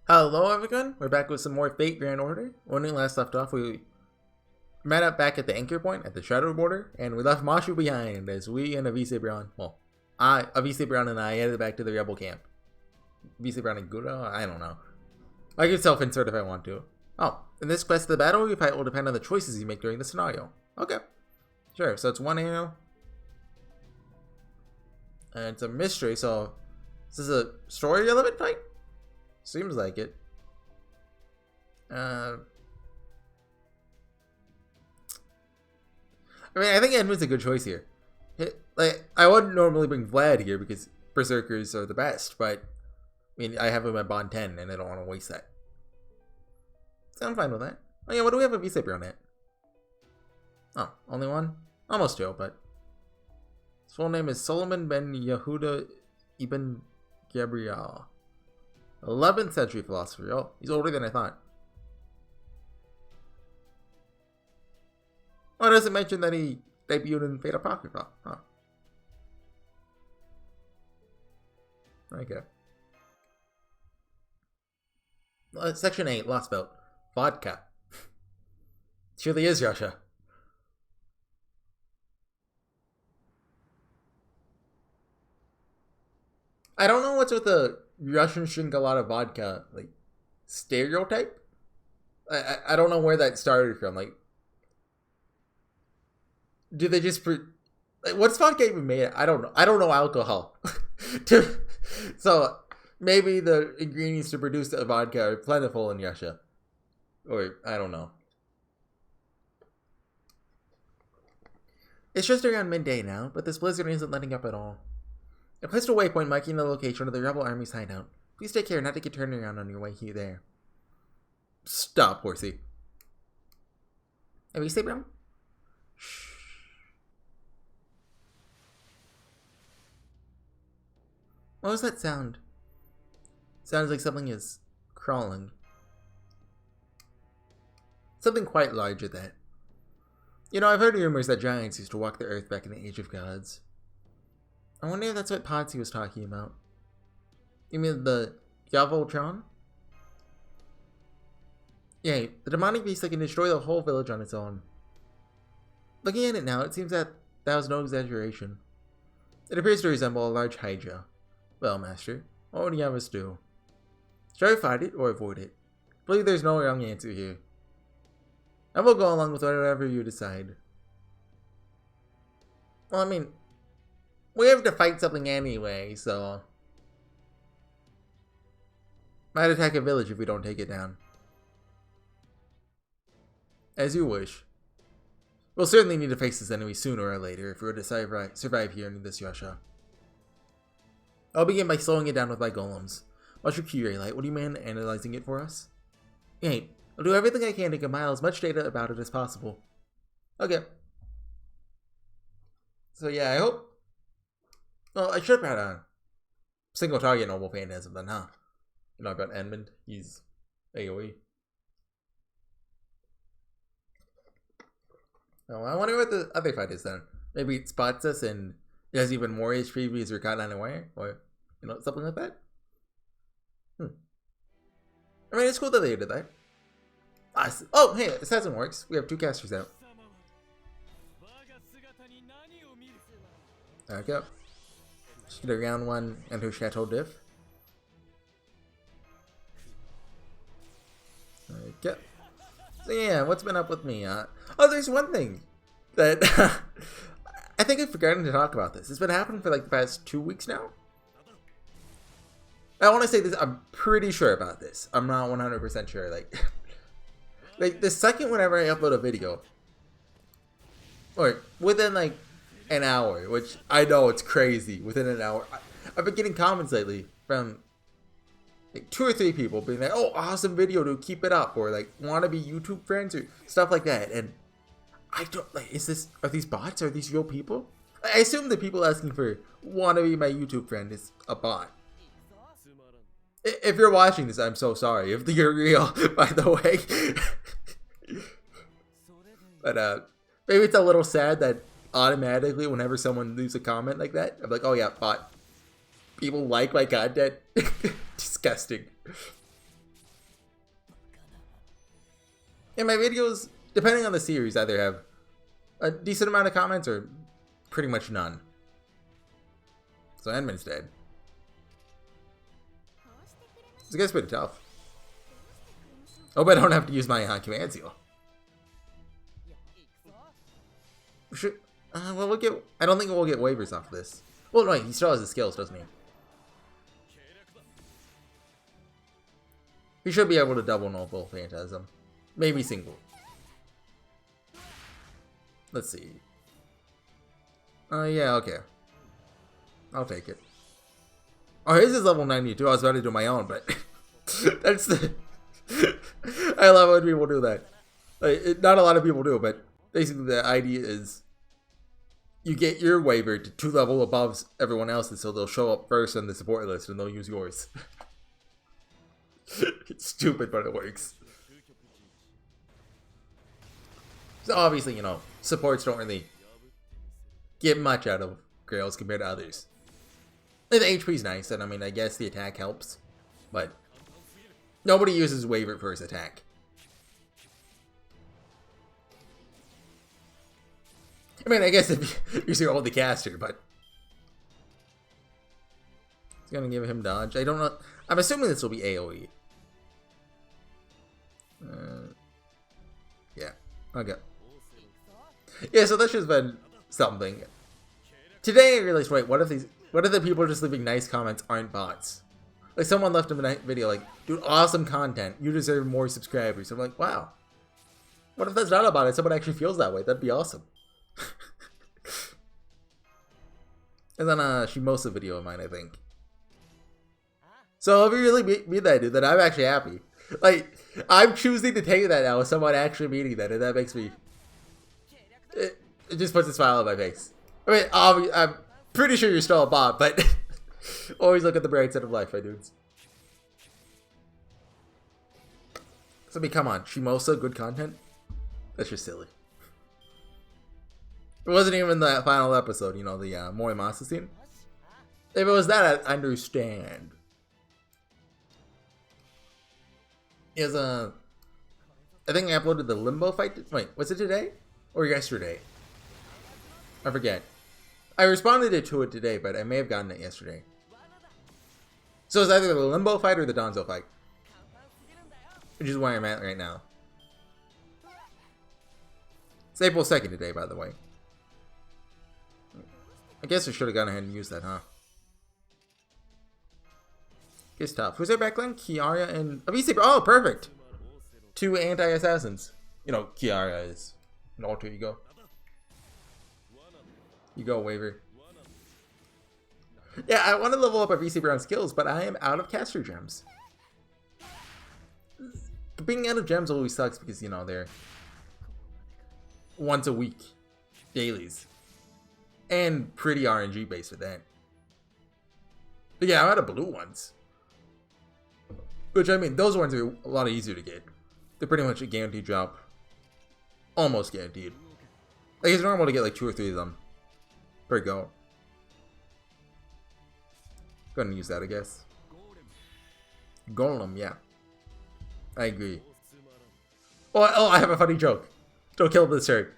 Hello everyone, we're back with some more Fate Grand Order. When we last left off, we met up back at the anchor point at the Shadow Border, and we left Mashu behind as we and Avise Brown, Avise Brown and I headed back to the rebel camp. Avise Brown and Gura? I don't know. I can self-insert if I want to. Oh, in this quest, the battle you fight will depend on the choices you make during the scenario. Okay. Sure, so it's one arrow. And it's a mystery, so is this a story relevant fight? Seems like it. I mean, I think Edmund's a good choice here. Like, I wouldn't normally bring Vlad here because Berserkers are the best, but I mean, I have him at Bond 10 and I don't want to waste that. So I'm fine with that. Oh yeah, what do we have a V-Saber on it? Oh, only one? Almost two, but his full name is Solomon ben Yehuda ibn Gabriel. 11th century philosopher. Oh, he's older than I thought. Oh, does it mention that he debuted in Fate Apocrypha? Huh. Okay. Section 8, Lost Belt. Vodka. Surely is, Yasha. I don't know what's with the Russians drink a lot of vodka, like, stereotype? I don't know where that started from. Like, do they just like, what's vodka even made of? I don't know. I don't know alcohol. So maybe the ingredients to produce the vodka are plentiful in Russia, or I don't know. It's just around midday now, but this blizzard isn't letting up at all. A postal waypoint marking the location of the rebel army's hideout. Please take care not to get turned around on your way here there. Stop, Horsey. Have you stayed down? Shh. What was that sound? Sounds like something is crawling. Something quite large at that. You know, I've heard rumors that giants used to walk the earth back in the Age of Gods. I wonder if that's what Podsy was talking about. You mean the Yavoltron? Yeah, the demonic beast that can destroy the whole village on its own. Looking at it now, it seems that was no exaggeration. It appears to resemble a large Hydra. Well, Master, what would you have us do? Shall we fight it or avoid it? I believe there's no wrong answer here. I will go along with whatever you decide. Well, I mean, we have to fight something anyway, so might attack a village if we don't take it down. As you wish. We'll certainly need to face this enemy sooner or later if we're to survive here in this Russia. I'll begin by slowing it down with my golems. What's your Curie Light? Would you mind analyzing it for us? Hey, I'll do everything I can to compile as much data about it as possible. Okay. So yeah, I hope. Well, I should have had a single target normal phantasm then, huh? You know about Edmund? He's AoE. Oh, I wonder what the other fight is then. Maybe it spots us and it has even more HP because we're caught unaware? Or, you know, something like that? I mean, it's cool that they did that. Oh, hey, Assassin works. We have 2 casters out. There we go. Just get a round 1 enter Chateau Diff. There we go. So yeah, what's been up with me? Oh, there's one thing that I think I've forgotten to talk about this. It's been happening for like the past 2 weeks now. I want to say this. I'm pretty sure about this. I'm not 100% sure. Like the second whenever I upload a video, or within like an hour, which I know it's crazy. Within an hour, I've been getting comments lately from like 2 or 3 people being like, "Oh, awesome video, dude, keep it up," or like, "Want to be YouTube friends," or stuff like that. And I don't like. Are these bots? Are these real people? I assume the people asking for "Want to be my YouTube friend" is a bot. If you're watching this, I'm so sorry. If you're real, by the way. But maybe it's a little sad that automatically whenever someone leaves a comment like that, I'm like, oh yeah, bot. People like my content. Disgusting. And my videos, depending on the series, either have a decent amount of comments or pretty much none. So Edmund's dead. This guy's pretty tough. Hope I don't have to use my command seal. Should, well, we'll get. I don't think we'll get waivers off this. Well, no, he still has his skills, doesn't he? He should be able to double Noble Phantasm. Maybe single. Let's see. Yeah, okay. I'll take it. Oh, his is level 92. I was about to do my own, but that's the. I love when people do that. Like, not a lot of people do, but basically the idea is you get your waiver to 2 level above everyone else's, so they'll show up first on the support list and they'll use yours. It's stupid, but it works. So obviously, you know, supports don't really get much out of Grails compared to others. The HP's nice, and I mean, I guess the attack helps, but nobody uses waiver for his attack. I mean, I guess if you're your only caster, but it's gonna give him dodge. I don't know. I'm assuming this will be AoE. Yeah. Okay. Yeah, so that's just been something. Today I realized, wait, what if the people just leaving nice comments aren't bots? Like, someone left him a video like, dude, awesome content. You deserve more subscribers. I'm like, wow. What if that's not about it? Someone actually feels that way. That'd be awesome. And then Shimosa video of mine, I think. So if you really mean that, dude, then I'm actually happy. Like, I'm choosing to take that now with someone actually meaning that, and that makes me... It just puts a smile on my face. I mean, I'm pretty sure you're still a bot, but always look at the bright side of life, my dudes. So, I mean, come on. Shimosa, good content? That's just silly. It wasn't even the final episode, you know, the Morimasa scene. If it was that, I understand. He has a... I think I uploaded the Limbo fight. Wait, was it today? Or yesterday? I forget. I responded to it today, but I may have gotten it yesterday. So it's either the Limbo fight or the Donzo fight. Which is where I'm at right now. It's April 2nd today, by the way. I guess I should have gone ahead and used that, huh? It's tough. Who's their backline? Kiara and Avisi. Oh, perfect! 2 anti-assassins. You know, Kiara is an alter ego. You go, waiver. Yeah, I want to level up Avisi Brown skills, but I am out of caster gems. Being out of gems always sucks because, you know, they're once a week dailies. And pretty RNG based with that. But yeah, I'm out of blue ones. Which, I mean, those ones are a lot easier to get. They're pretty much a guaranteed drop. Almost guaranteed. Like, it's normal to get like 2 or 3 of them per go. Go ahead and use that, I guess. Golem, yeah. I agree. Oh, I have a funny joke. Don't kill this shirt.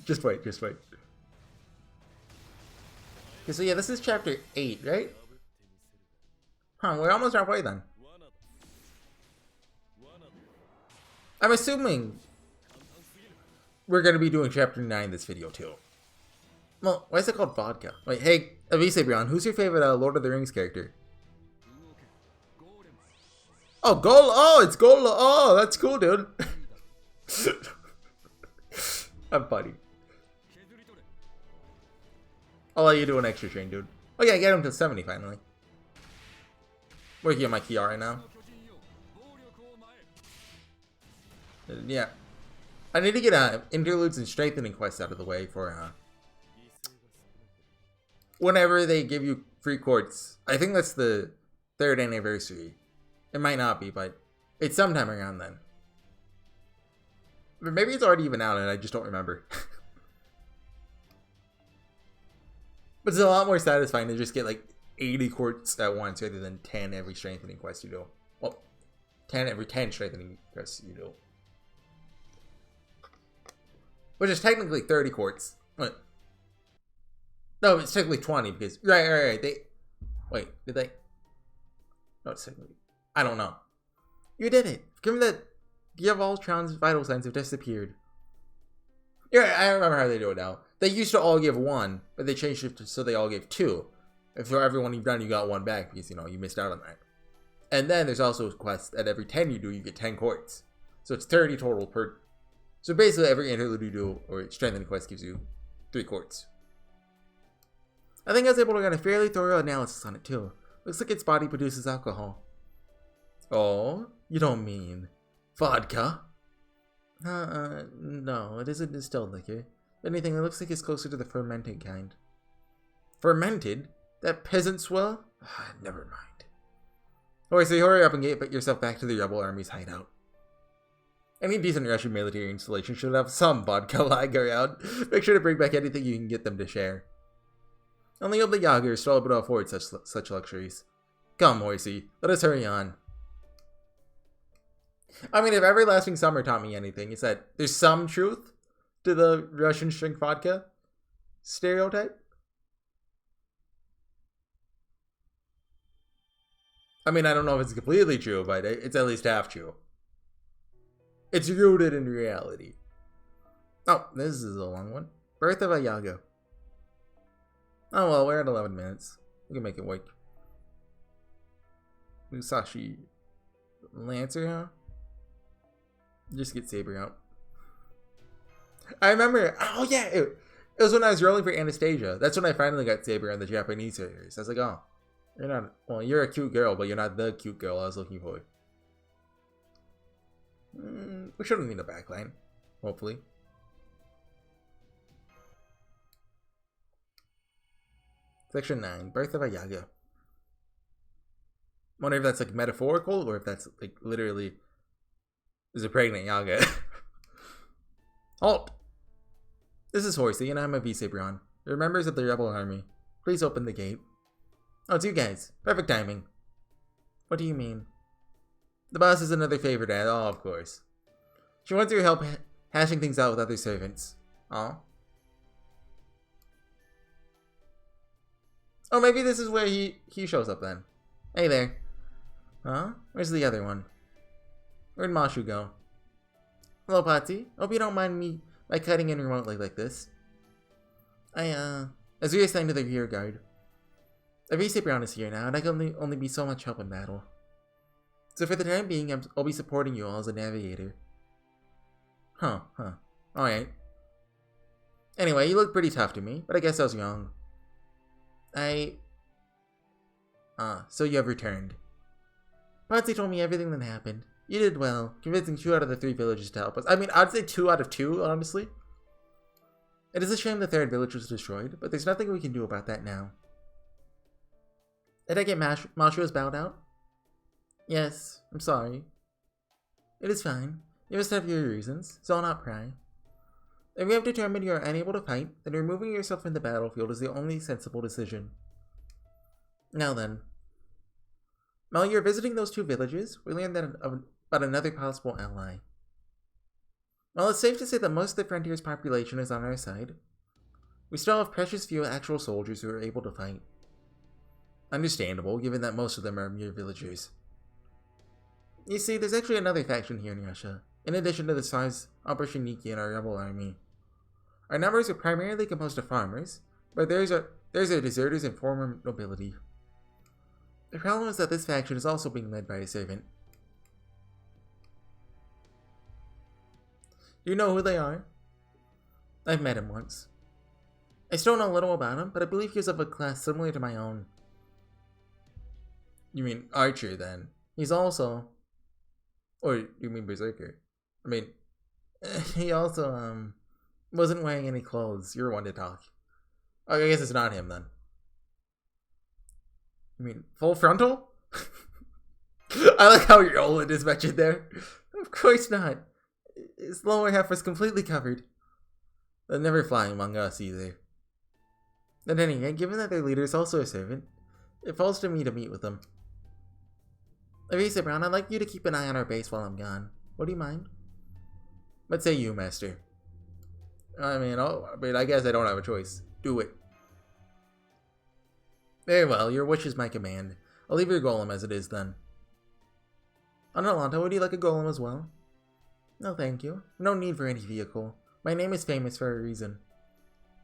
Just wait. Okay, so yeah, this is chapter 8, right? Huh, we're almost halfway then. I'm assuming we're going to be doing chapter 9 this video too. Well, why is it called vodka? Wait, hey, Avise Brian, who's your favorite Lord of the Rings character? Oh, Gola! Oh, it's Gola! Oh, that's cool, dude. I'm funny. I'll let you do an extra train, dude. Oh yeah, get him to 70 finally. Working on my Kiara right now. Yeah. I need to get interludes and strengthening quests out of the way for whenever they give you free quartz. I think that's the 3rd anniversary. It might not be, but it's sometime around then. But maybe it's already even out and I just don't remember. But it's a lot more satisfying to just get like 80 quartz at once rather than 10 every strengthening quest you do. Well, 10 every 10 strengthening quests you do. Which is technically 30 quartz. What? No, it's technically 20 because... Right. Wait, did they... No, it's technically... I don't know. You did it. Given that Voltron's vital signs have disappeared. Yeah, I remember how they do it now. They used to all give 1, but they changed it so they all give 2. If for everyone you've done, you got 1 back because, you know, you missed out on that. And then there's also a quest that every 10 you do, you get 10 quartz. So it's 30 total per... So basically every interlude you do, or strengthening quest, gives you 3 quartz. I think I was able to get a fairly thorough analysis on it too. Looks like its body produces alcohol. Oh, you don't mean vodka? No, it isn't distilled liquor. If anything, it looks like it's closer to the fermented kind. Fermented? That peasant swill? Never mind. Horsey, hurry up and get yourself back to the rebel army's hideout. Any decent Russian military installation should have some vodka lying around. Make sure to bring back anything you can get them to share. Only hope the Yagers still able to afford such luxuries. Come, Horsey, let us hurry on. I mean, if Everlasting Summer taught me anything, it's that there's some truth to the Russian strength vodka stereotype. I mean, I don't know if it's completely true, but it's at least half true. It's rooted in reality. Oh, this is a long one. Birth of a Yago. Oh well, we're at 11 minutes. We can make it work. Musashi Lancer, huh? Just get Saber out. I remember, oh yeah, it was when I was rolling for Anastasia. That's when I finally got Saber on the Japanese series. I was like, oh, you're not, well, you're a cute girl, but you're not the cute girl I was looking for. We shouldn't need a backline, hopefully. Section 9, Birth of a Yaga. Wonder if that's like metaphorical or if that's like literally is a pregnant Yaga. Halt! This is Horsey and I'm a Visebron. You're members of the rebel army. Please open the gate. Oh, it's you guys. Perfect timing. What do you mean? The boss is another favorite ad. Oh, of course. She wants your help hashing things out with other servants. Oh. Oh, maybe this is where he shows up then. Hey there. Huh? Where's the other one? Where'd Mashu go? Hello, Patsy. Hope you don't mind me by cutting in remotely like this. As we assigned to the rear guard. The Visebron is here now, and I can only be so much help in battle. So for the time being, I'll be supporting you all as a navigator. Huh. Alright. Anyway, you look pretty tough to me, but I guess I was wrong. So you have returned. Patsy told me everything that happened. You did well, convincing 2 out of the 3 villages to help us. I mean, I'd say 2 out of 2, honestly. It is a shame the 3rd village was destroyed, but there's nothing we can do about that now. Did I get Mashu's bowed out? Yes, I'm sorry. It is fine. You must have your reasons, so I'll not pry. If you have determined you are unable to fight, then removing yourself from the battlefield is the only sensible decision. Now then. While you're visiting those 2 villages, we learned about another possible ally. While it's safe to say that most of the frontier's population is on our side, we still have precious few actual soldiers who are able to fight. Understandable, given that most of them are mere villagers. You see, there's actually another faction here in Russia, in addition to the size Operation and our rebel army. Our numbers are primarily composed of farmers, but there's a deserters and former nobility. The problem is that this faction is also being led by a servant. Do you know who they are? I've met him once. I still know little about him, but I believe he is of a class similar to my own. You mean Archer, then? He's also... Or do you mean Berserker? I mean, he also, wasn't wearing any clothes. You're one to talk. Oh, I guess it's not him, then. You mean full frontal? I like how Roland is mentioned there. Of course not. His lower half was completely covered. They'll never fly among us, either. At any rate, given that their leader is also a servant, It falls to me to meet with them. Anastasia Brown, I'd like you to keep an eye on our base while I'm gone. Would you mind? What say you, Master? I mean, I guess I don't have a choice. Do it. Very well, your wish is my command. I'll leave your golem as it is, then. Atalanta, would you like a golem as well? No, thank you. No need for any vehicle. My name is famous for a reason.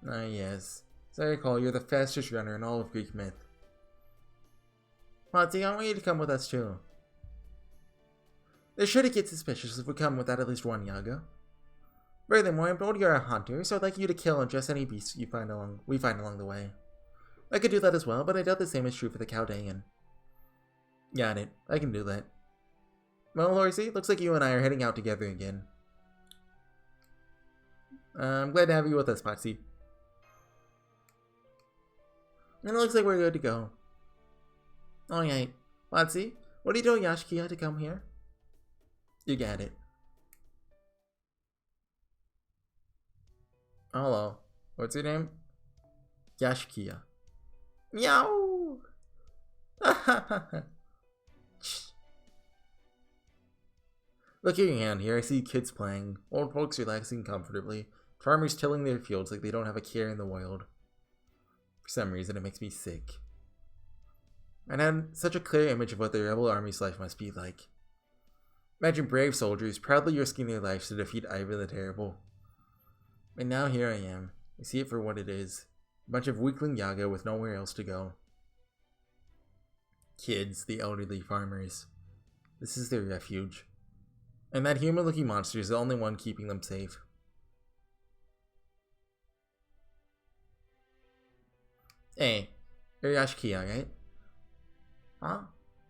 Ah, yes. As I recall, you're the fastest runner in all of Greek myth. Monty, I want you to come with us, too. They're sure to get suspicious if we come without at least one Yaga. Furthermore, I'm told you're a hunter, so I'd like you to kill just any beasts we find along the way. I could do that as well, but I doubt the same is true for the Chaldean. Got it. I can do that. Well, Horsey, looks like you and I are heading out together again. I'm glad to have you with us, Potsy. And it looks like we're good to go. Alright. Potsy, what do you tell Yashkia to come here? You got it. Hello. What's your name? Yashkia. Meow! Look at your hand here. I see kids playing, old folks relaxing comfortably, farmers tilling their fields like they don't have a care in the world. For some reason, it makes me sick. I had such a clear image of what the rebel army's life must be like. Imagine brave soldiers proudly risking their lives to defeat Ivan the Terrible. And now here I am. I see it for what it is. A bunch of weakling Yaga with nowhere else to go. Kids, the elderly farmers. This is their refuge. And that human-looking monster is the only one keeping them safe. Hey, you're Yashkia, right? Huh?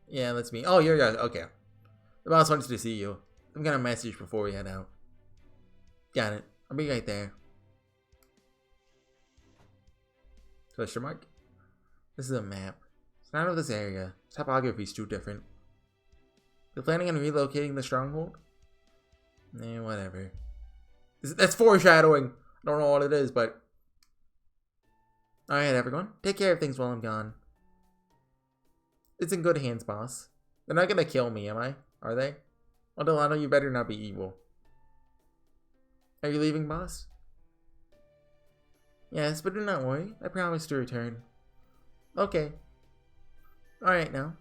Yeah, that's me. Oh, you're Yash. Okay. The boss wants to see you. I'm gonna message before we head out. Got it. I'll be right there. Question mark? This is a map. It's not of this area. Topography's too different. They're planning on relocating the stronghold? Whatever. That's foreshadowing. I don't know what it is, but... Alright, everyone. Take care of things while I'm gone. It's in good hands, boss. They're not gonna kill me, am I? Are they? Well, Delano, you better not be evil. Are you leaving, boss? Yes, but do not worry. I promise to return. Okay. Alright now.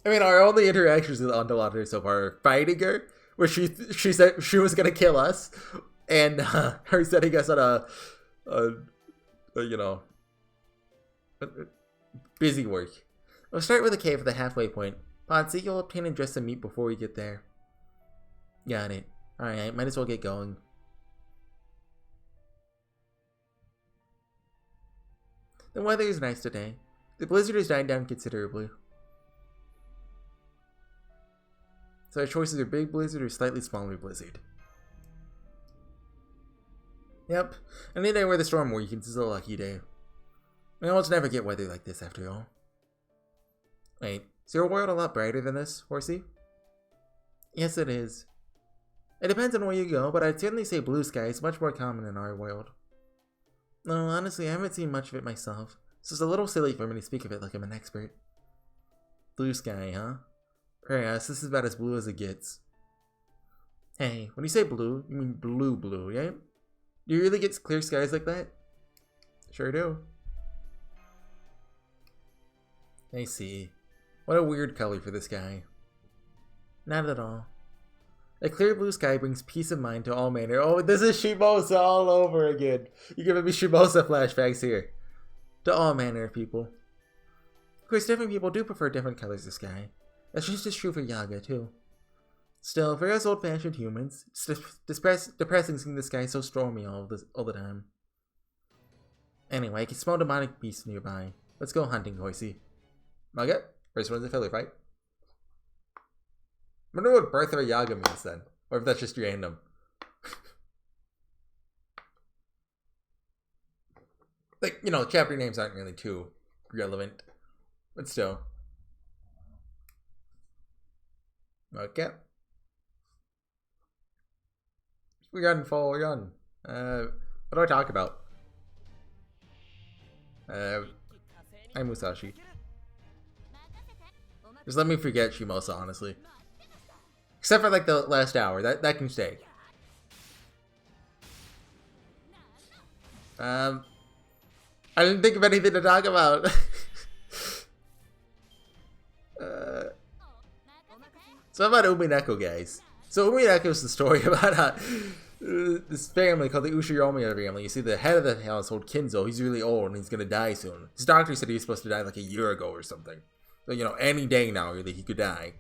I mean, our only interactions with Atalanta so far are fighting her, where she said she was gonna kill us, and her setting us on a busy work. We'll start with a cave at the halfway point. Potsy, you'll obtain and dress some meat before we get there. Got it. Alright, might as well get going. The weather is nice today. The blizzard has died down considerably. So our choices are big blizzard or slightly smaller blizzard. Yep, any day where the storm weakens is a lucky day. We almost never get weather like this after all. Wait, is your world a lot brighter than this, Horsey? Yes, it is. It depends on where you go, but I'd certainly say blue sky is much more common in our world. No, honestly, I haven't seen much of it myself, so it's a little silly for me to speak of it like I'm an expert. Blue sky, huh? Perhaps this is about as blue as it gets. Hey, when you say blue, you mean blue, right? Do you really get clear skies like that? Sure do. I see. What a weird color for this guy. Not at all. A clear blue sky brings peace of mind to all manner. Oh, this is Shimosa all over again. You're giving me Shimosa flashbacks here. To all manner of people. Of course, different people do prefer different colors of sky. That's just as true for Yaga, too. Still, for us old-fashioned humans, it's depressing seeing the sky so stormy all the time. Anyway, I can smell demonic beasts nearby. Let's go hunting, Horsey. Okay, first one's a filler fight. I wonder what Birth of a Yaga means then, or if that's just random. Like, you know, chapter names aren't really too relevant, but still. Okay. We're on full run. What do I talk about? I'm Musashi. Just let me forget Shimosa, honestly. Except for like the last hour, that can stay. I didn't think of anything to talk about. So about Umineko, guys. So Umineko is the story about this family called the Ushiromiya family. You see the head of the household, Kinzo, he's really old and he's gonna die soon. His doctor said he was supposed to die like a year ago or something. So, you know, any day now, really, he could die.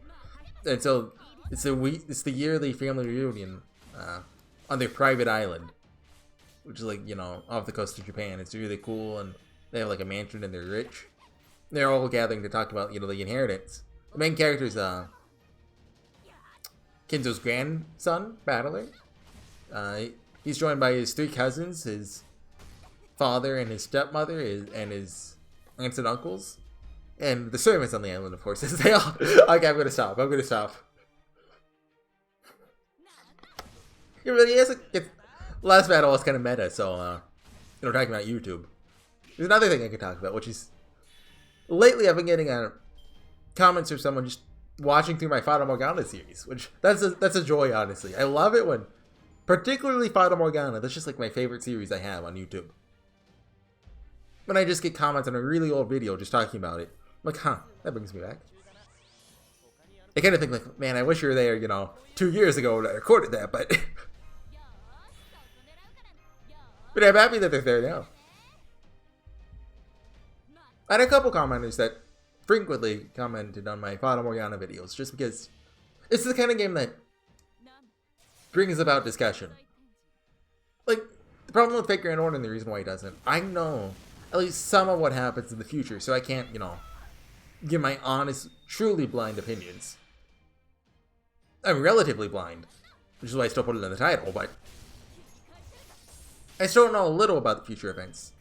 And so, it's the yearly family reunion on their private island. Which is like, you know, off the coast of Japan. It's really cool and they have like a mansion and they're rich. They're all gathering to talk about, you know, the inheritance. The main character is Kinzo's grandson, Battler. He's joined by his 3 cousins, his father and his stepmother, and his aunts and uncles. And the servants on the island, of course. They all... Okay, I'm gonna stop. It really is. Last battle was kind of meta, so, you know, talking about YouTube. There's another thing I could talk about, which is... Lately, I've been getting comments from someone just watching through my Fata Morgana series, which that's a joy, honestly. I love it when, particularly Fata Morgana, that's just like my favorite series I have on YouTube. When I just get comments on a really old video just talking about it, I'm like, huh, that brings me back. I kind of think like, man, I wish you were there, you know, 2 years ago when I recorded that, but... But I'm happy that they're there now. I had a couple commenters that frequently commented on my Fata Morgana videos, just because it's the kind of game that brings about discussion. Like, the problem with Fate Grand Order and the reason why it doesn't, I know at least some of what happens in the future, so I can't, you know, give my honest, truly blind opinions. I'm relatively blind, which is why I still put it in the title, but I still know a little about the future events.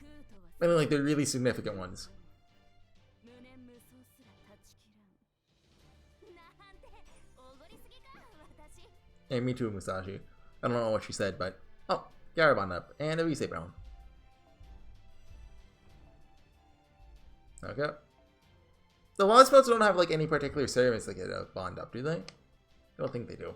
I mean, like, the really significant ones. Hey, me too, Musashi. I don't know what she said, but... Oh, Garabon up. And a Rise Brown. Okay. The Lost Boats don't have, like, any particular service that get a bond up, do they? I don't think they do.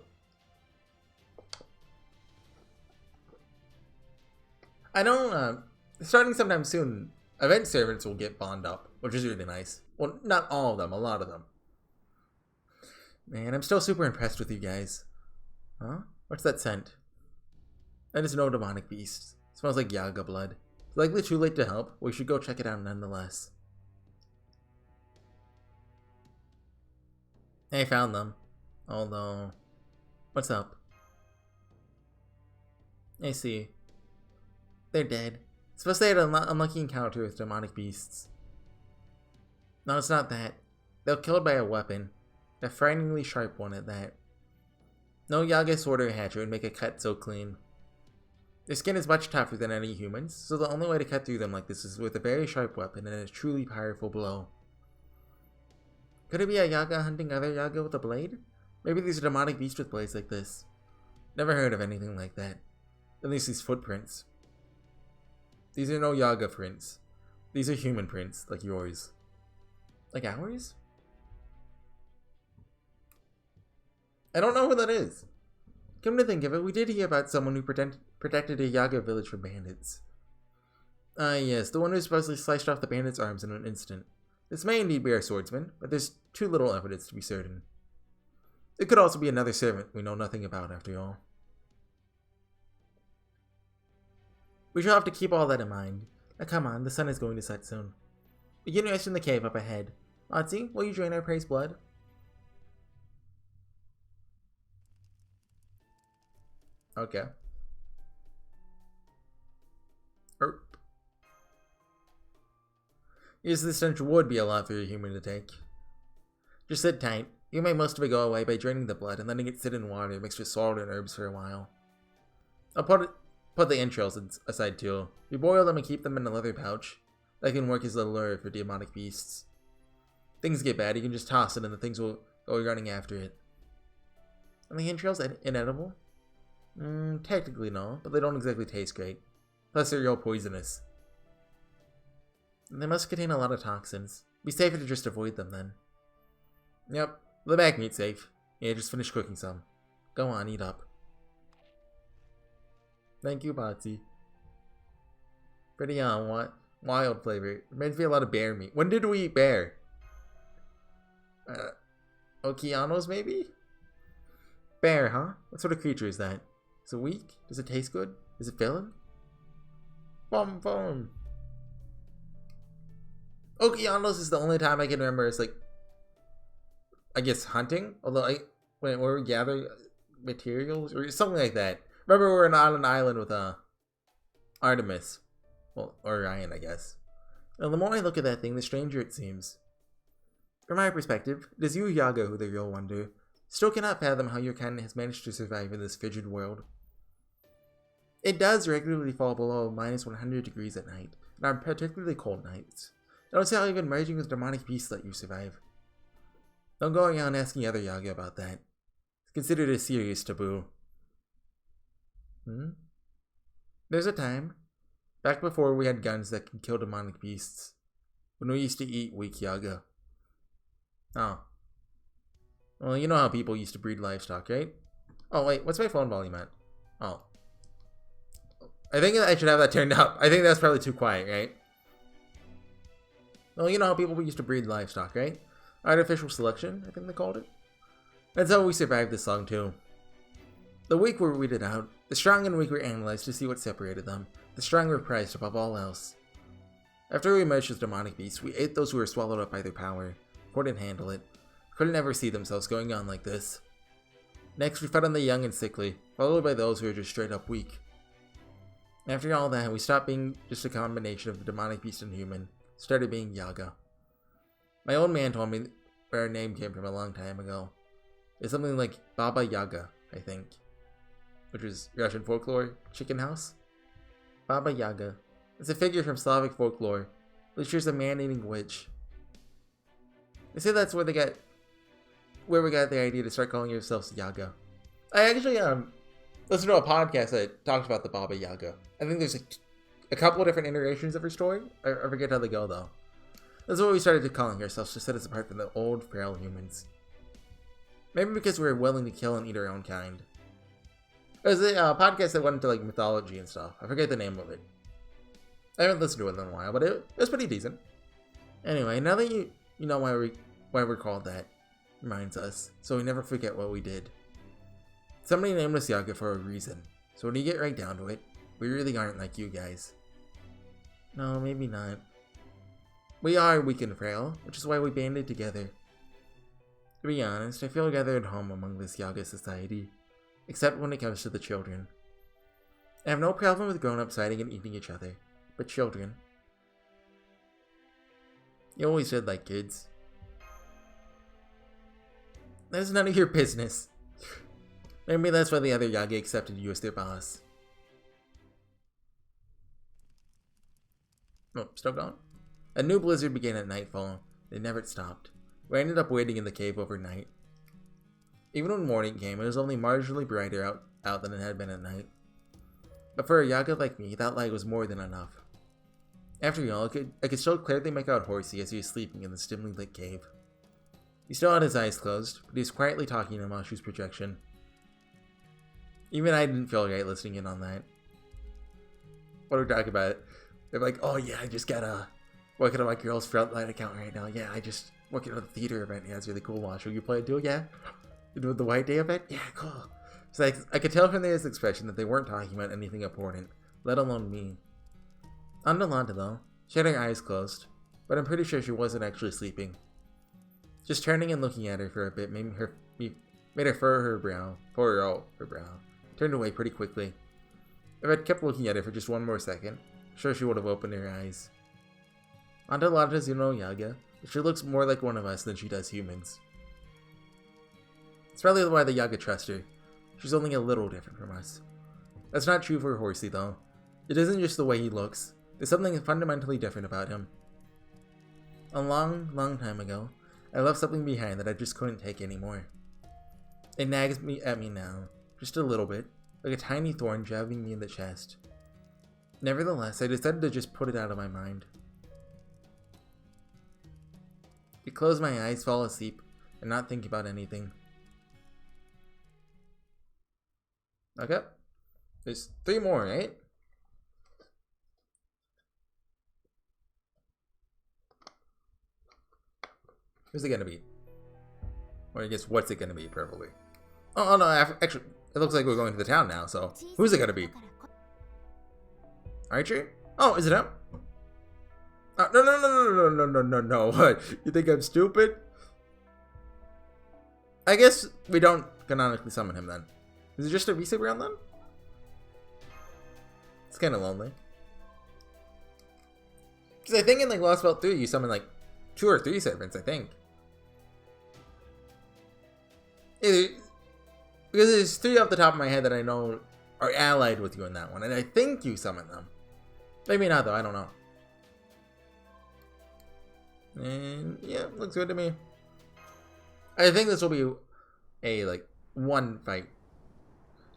I know, starting sometime soon, event servants will get bond up, which is really nice. Well, not all of them, a lot of them. Man, I'm still super impressed with you guys. Huh? What's that scent? That is no demonic beast. It smells like Yaga blood. It's likely too late to help. We should go check it out nonetheless. Hey, found them. Although... What's up? I see. They're dead. Suppose they had an unlucky encounter with demonic beasts. No, it's not that. They were killed by a weapon. A frighteningly sharp one at that. No Yaga sword or hatchet would make a cut so clean. Their skin is much tougher than any humans, so the only way to cut through them like this is with a very sharp weapon and a truly powerful blow. Could it be a Yaga hunting other Yaga with a blade? Maybe there's a demonic beast with blades like this. Never heard of anything like that. At least these footprints. These are no Yaga prints. These are human prints, like yours. Like ours? I don't know who that is. Come to think of it, we did hear about someone who protected a Yaga village from bandits. Ah, yes, the one who supposedly sliced off the bandits' arms in an instant. This may indeed be our swordsman, but there's too little evidence to be certain. It could also be another servant we know nothing about, after all. We shall have to keep all that in mind. Now come on, the sun is going to set soon. Begin rest in the cave up ahead. Otzi, will you join our praise blood? Okay. Erp. Yes, this stench would be a lot for a human to take. Just sit tight. You may most of it go away by draining the blood and letting it sit in water mixed with salt and herbs for a while. I'll put the entrails aside too. You boil them and keep them in a leather pouch. That can work as a lure for demonic beasts. Things get bad, you can just toss it and the things will go running after it. Are the entrails inedible? Technically no, but they don't exactly taste great. Plus they're real poisonous. They must contain a lot of toxins. Be safer to just avoid them then. Yep, the back meat's safe. Yeah, just finished cooking some. Go on, eat up. Thank you, Botsy. Pretty wild flavor. Reminds me a lot of bear meat. When did we eat bear? Okeanos maybe? Bear, huh? What sort of creature is that? Is it weak? Does it taste good? Is it filling? Bum bum. Okeanos is the only time I can remember it's like, I guess hunting? Although when we gather materials or something like that. Remember we're on an island with Artemis. Well, Orion, I guess. And the more I look at that thing, the stranger it seems. From my perspective, it is you, Yaga, who the real wonder. Still cannot fathom how your kind has managed to survive in this frigid world. It does regularly fall below minus 100 degrees at night, and on particularly cold nights. I don't see how even merging with demonic beasts let you survive. Don't go around asking other Yaga about that. It's considered a serious taboo. There's a time, back before we had guns that can kill demonic beasts, when we used to eat weak Yaga. Oh. Well, you know how people used to breed livestock, right? Oh, wait, what's my phone volume at? Oh. I think I should have that turned up. I think that's probably too quiet, right? Well, you know how people used to breed livestock, right? Artificial selection, I think they called it. That's how we survived this long, too. The weak were weeded out, the strong and weak were analyzed to see what separated them, the strong were prized above all else. After we emerged as demonic beasts, we ate those who were swallowed up by their power. Couldn't handle it. Couldn't ever see themselves going on like this. Next, we fed on the young and sickly, followed by those who were just straight up weak. After all that, we stopped being just a combination of the demonic beast and human, started being Yaga. My old man told me where our name came from a long time ago. It's something like Baba Yaga, I think. Which is Russian folklore, chicken house. Baba Yaga. It's a figure from Slavic folklore, which is a man-eating witch. They say that's where we got the idea to start calling yourselves Yaga. I actually listened to a podcast that talks about the Baba Yaga. I think there's a couple of different iterations of her story. I forget how they go though. That's what we started calling ourselves to set us apart from the old, frail humans. Maybe because we were willing to kill and eat our own kind. It was a podcast that went into like mythology and stuff. I forget the name of it. I haven't listened to it in a while, but it was pretty decent. Anyway, now that you know why we're called that, reminds us, so we never forget what we did. Somebody named us Yaga for a reason, so when you get right down to it, we really aren't like you guys. No, maybe not. We are weak and frail, which is why we banded together. To be honest, I feel rather at home among this Yaga society, except when it comes to the children. I have no problem with grown-ups fighting and eating each other, but children. You always said like kids. That's none of your business. Maybe that's why the other Yaga accepted you as their boss. Oh, still going? A new blizzard began at nightfall. It never stopped. We ended up waiting in the cave overnight. Even when morning came, it was only marginally brighter out than it had been at night. But for a Yaga like me, that light was more than enough. After all, I could still clearly make out Horsey as he was sleeping in this dimly lit cave. He still had his eyes closed, but he was quietly talking to Mashu's projection. Even I didn't feel right listening in on that. What are we talking about? They're like, oh yeah, I just got working on my girl's Frontline account right now. Yeah, I just working on the theater event. Yeah, it's really cool. Mashu, you play it too? Yeah? You doing the White Day event? Yeah, cool. So I could tell from their expression that they weren't talking about anything important, let alone me. On to Londa though. She had her eyes closed, but I'm pretty sure she wasn't actually sleeping. Just turning and looking at her for a bit made her furrow her brow. Turned away pretty quickly. If I'd kept looking at her for just one more second, sure she would have opened her eyes. Onto Londa's Yaga, she looks more like one of us than she does humans. It's probably why the Yaga trust her. She's only a little different from us. That's not true for Horsey though. It isn't just the way he looks. There's something fundamentally different about him. A long, long time ago, I left something behind that I just couldn't take anymore. It nags at me now, just a little bit, like a tiny thorn jabbing me in the chest. Nevertheless, I decided to just put it out of my mind. You close my eyes, fall asleep, and not think about anything. Okay. There's 3 more, right? Who's it gonna be? Or I guess what's it gonna be, probably. Oh no, actually, it looks like we're going to the town now, so who's it gonna be? Archer? Oh, is it him? No. What? You think I'm stupid? I guess we don't canonically summon him then. Is it just a reset round then? It's kind of lonely. Because I think in like Lost Belt 3, you summon like 2 or 3 servants, I think. Because there's 3 off the top of my head that I know are allied with you in that one, and I think you summon them. Maybe not though, I don't know. And yeah, looks good to me. I think this will be a like 1 fight.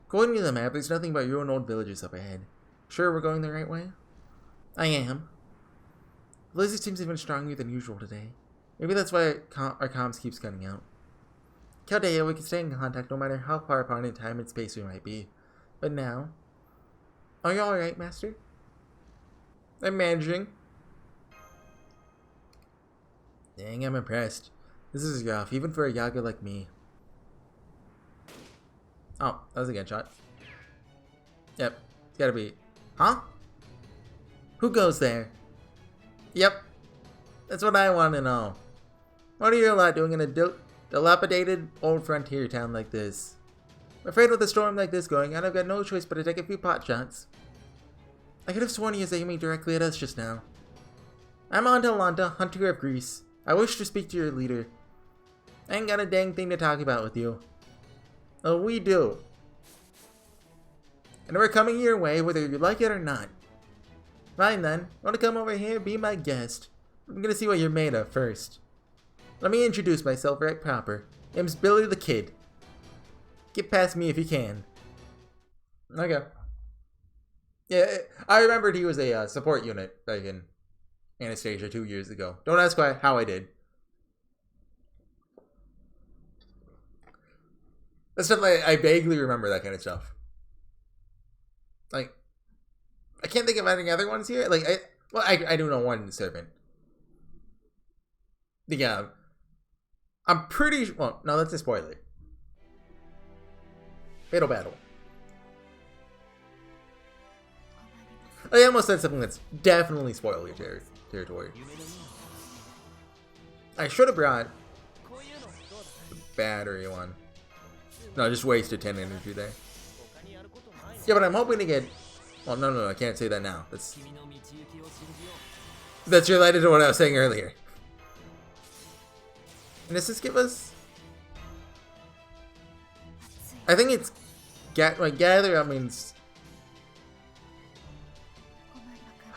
According to the map, there's nothing but ruined old villages up ahead. Sure we're going the right way? I am. The blizzard seems even stronger than usual today. Maybe that's why our comms keeps cutting out. Caldea, we can stay in contact no matter how far apart in time and space we might be. But now... Are you alright, Master? I'm managing. Dang, I'm impressed. This is rough, even for a Yaga like me. Oh, that was a gunshot. Yep, it's gotta be... Huh? Who goes there? Yep, that's what I want to know. What are you lot doing in a dilapidated old frontier town like this? I'm afraid with a storm like this going on, I've got no choice but to take a few pot shots. I could have sworn he was aiming directly at us just now. I'm Lanta, Hunter of Greece. I wish to speak to your leader. I ain't got a dang thing to talk about with you. Oh, we do. And we're coming your way whether you like it or not. Fine then, wanna come over here, be my guest. I'm gonna see what you're made of first. Let me introduce myself right proper. Name's Billy the Kid. Get past me if you can. Okay. Yeah, I remembered he was a support unit back in Anastasia 2 years ago. Don't ask how I did. That's stuff I vaguely remember, that kind of stuff. Like, I can't think of any other ones here. Like, I do know one servant. Yeah. I'm pretty... Well, no, that's a spoiler. Fatal Battle. I almost said something that's definitely spoiler territory. I should have brought the battery one. No, I just wasted 10 energy there. Yeah, but I'm hoping to get... Well, no, I can't say that now. That's related to what I was saying earlier. And does this give us... I think it's... gather, that means...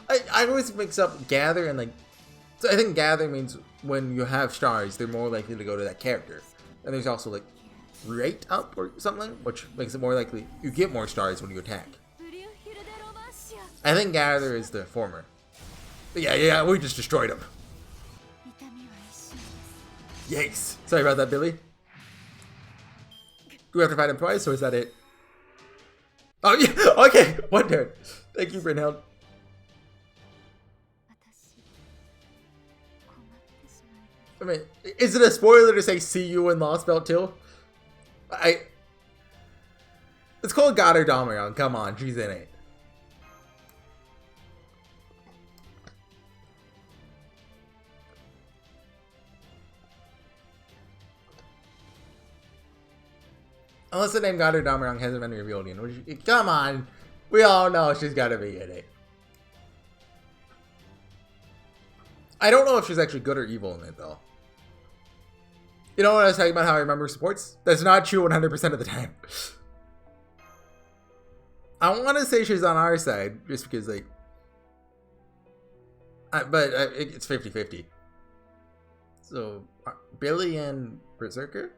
I always mix up gather and like... So I think gather means when you have stars, they're more likely to go to that character. And there's also like... rate up or something, which makes it more likely you get more stars when you attack. I think gather is the former. But yeah, we just destroyed him. Yikes. Sorry about that, Billy. Do we have to fight him twice, or is that it? Oh, yeah, okay, 1 turn. Thank you, Brynhild. I mean, is it a spoiler to say see you in Lost Belt 2? It's called Goddard Domirion. Come on, she's in it. Unless the name Goddard Domirion hasn't been revealed yet. Come on, we all know she's got to be in it. I don't know if she's actually good or evil in it though. You know what I was talking about, how I remember supports? That's not true 100% of the time. I want to say she's on our side, just because, like... it's 50-50. So, Billy and Berserker?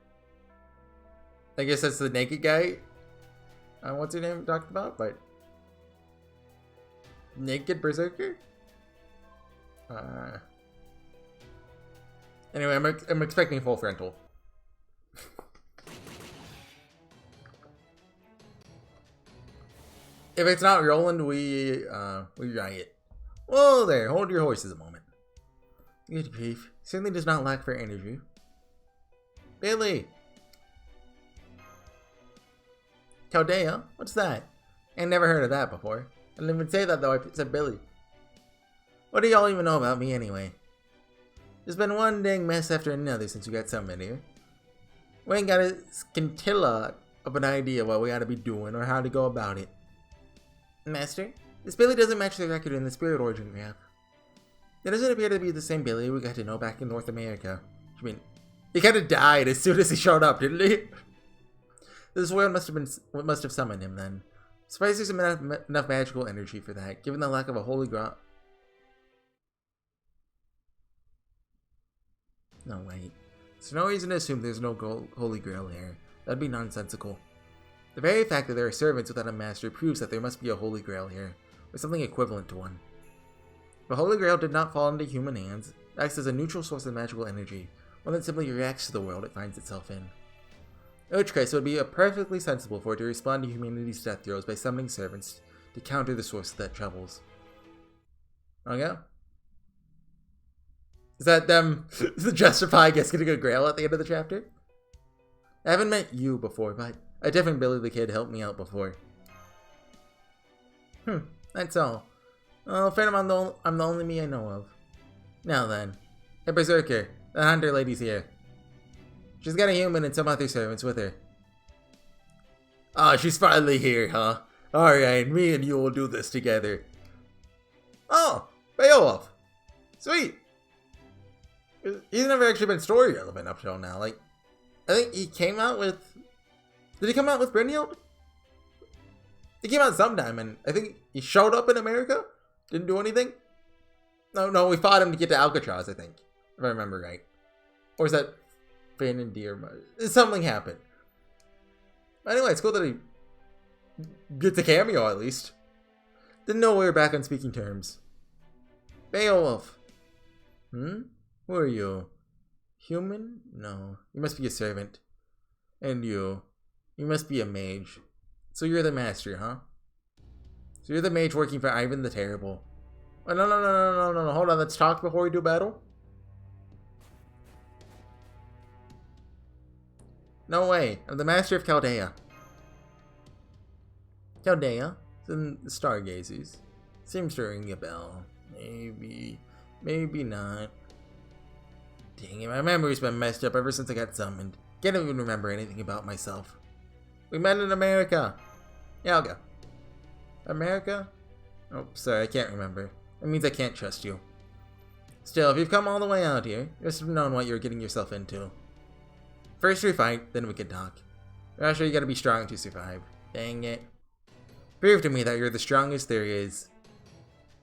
I guess that's the naked guy. What's her name talked about? But... Naked Berserker? Anyway, I'm expecting full frontal. If it's not Roland, we riot. Whoa there, hold your horses a moment. Good grief. Certainly does not lack for energy. Billy! Cowboy? What's that? I never heard of that before. I didn't even say that though, I said Billy. What do y'all even know about me anyway? There's been one dang mess after another since we got summoned here. We ain't got a scintilla of an idea what we gotta be doing or how to go about it. Master, this Billy doesn't match the record in the Spirit Origin graph. It doesn't appear to be the same Billy we got to know back in North America. I mean, he kinda died as soon as he showed up, didn't he? This world must have been what must have summoned him then. Surprised there's enough magical energy for that, given the lack of a holy grail. No, wait. There's no reason to assume there's no holy grail here. That'd be nonsensical. The very fact that there are servants without a master proves that there must be a holy grail here, or something equivalent to one. The holy grail did not fall into human hands. It acts as a neutral source of magical energy, one that simply reacts to the world it finds itself in. In which case, it would be perfectly sensible for it to respond to humanity's death throes by summoning servants to counter the source of that troubles. Okay? Is that them to justify, I guess, getting a grail at the end of the chapter? I haven't met you before, but a different Billy the Kid helped me out before. That's all. Oh, friend, I'm the only me I know of. Now then. Hey, Berserker, the hunter lady's here. She's got a human and some other servants with her. Ah, she's finally here, huh? Alright, me and you will do this together. Oh, Beowulf! Sweet! He's never actually been story relevant up till now. Like, I think he came out with... Did he come out with Brynhild? He came out sometime, and I think he showed up in America? Didn't do anything? No, we fought him to get to Alcatraz, I think. If I remember right. Or is that Finn and Deer? Something happened. Anyway, it's cool that he gets a cameo, at least. Didn't know we were back on speaking terms. Beowulf. Who are you? Human? No. You must be a servant. And you must be a mage. So you're the master, huh? So you're the mage working for Ivan the Terrible. Oh, no. Hold on, let's talk before we do battle. No way. I'm the master of Chaldea. Chaldea? It's in the Stargazers. Seems to ring a bell. Maybe not. Dang it, my memory's been messed up ever since I got summoned. Can't even remember anything about myself. We met in America. Yeah, I'll go. America? Oh, sorry, I can't remember. That means I can't trust you. Still, if you've come all the way out here, you must have known what you're getting yourself into. First we fight, then we can talk. But actually, you gotta be strong to survive. Dang it. Prove to me that you're the strongest there is.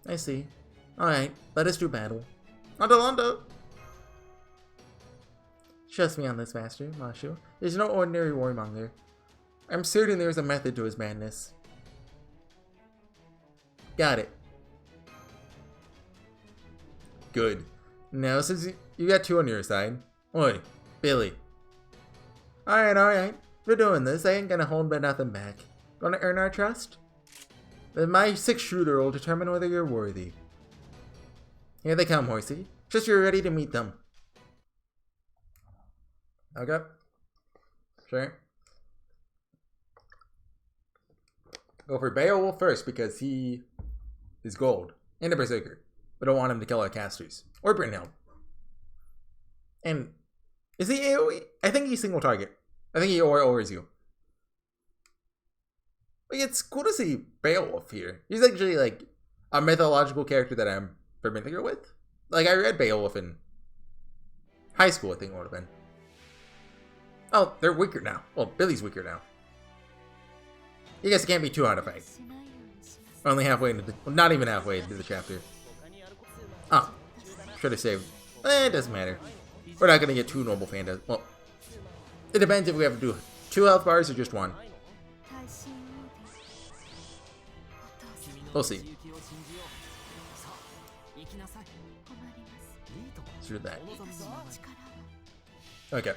I see. Alright, let us do battle. Adelante! Trust me on this, Master, Mashu. There's no ordinary warmonger. I'm certain there's a method to his madness. Got it. Good. Now, since you got two on your side. Oi, Billy. Alright. We're doing this. I ain't gonna hold nothing back. Gonna earn our trust? Then my 6-shooter will determine whether you're worthy. Here they come, Horsey. Just you're ready to meet them. Okay. Sure. Go for Beowulf first because he is gold and a berserker. But don't want him to kill our casters. Or Brynhild. And is he AoE? I think he's single target. I think he ORs you. Like, it's cool to see Beowulf here. He's actually like a mythological character that I'm familiar with. Like, I read Beowulf in high school, I think it would have been. Oh, they're weaker now. Well, Billy's weaker now. You guys can't be too out of fight. We're only halfway into the... Well, not even halfway into the chapter. Oh. Should have saved. It doesn't matter. We're not going to get two Noble Fantas. Well, it depends if we have to do 2 health bars or just 1. We'll see. through that. Okay.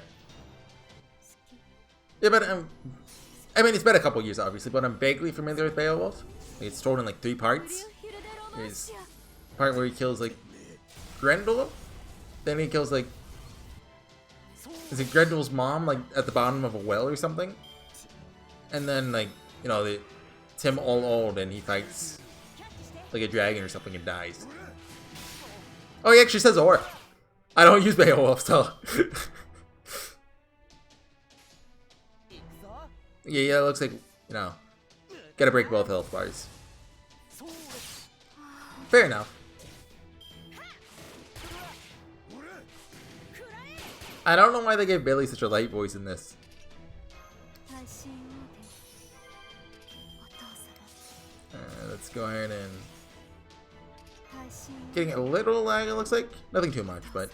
Yeah, but I mean, it's been a couple years, obviously, but I'm vaguely familiar with Beowulf. It's told in like 3 parts. There's a part where he kills like Grendel, then he kills like, is it Grendel's mom, like at the bottom of a well or something? And then like, you know, it's him all old and he fights like a dragon or something and dies. Oh, he actually says Aura. I don't use Beowulf, so. Yeah, it looks like, you know, gotta break both health bars. Fair enough. I don't know why they gave Billy such a light voice in this. Let's go ahead and... Getting a little lag, it looks like. Nothing too much, but...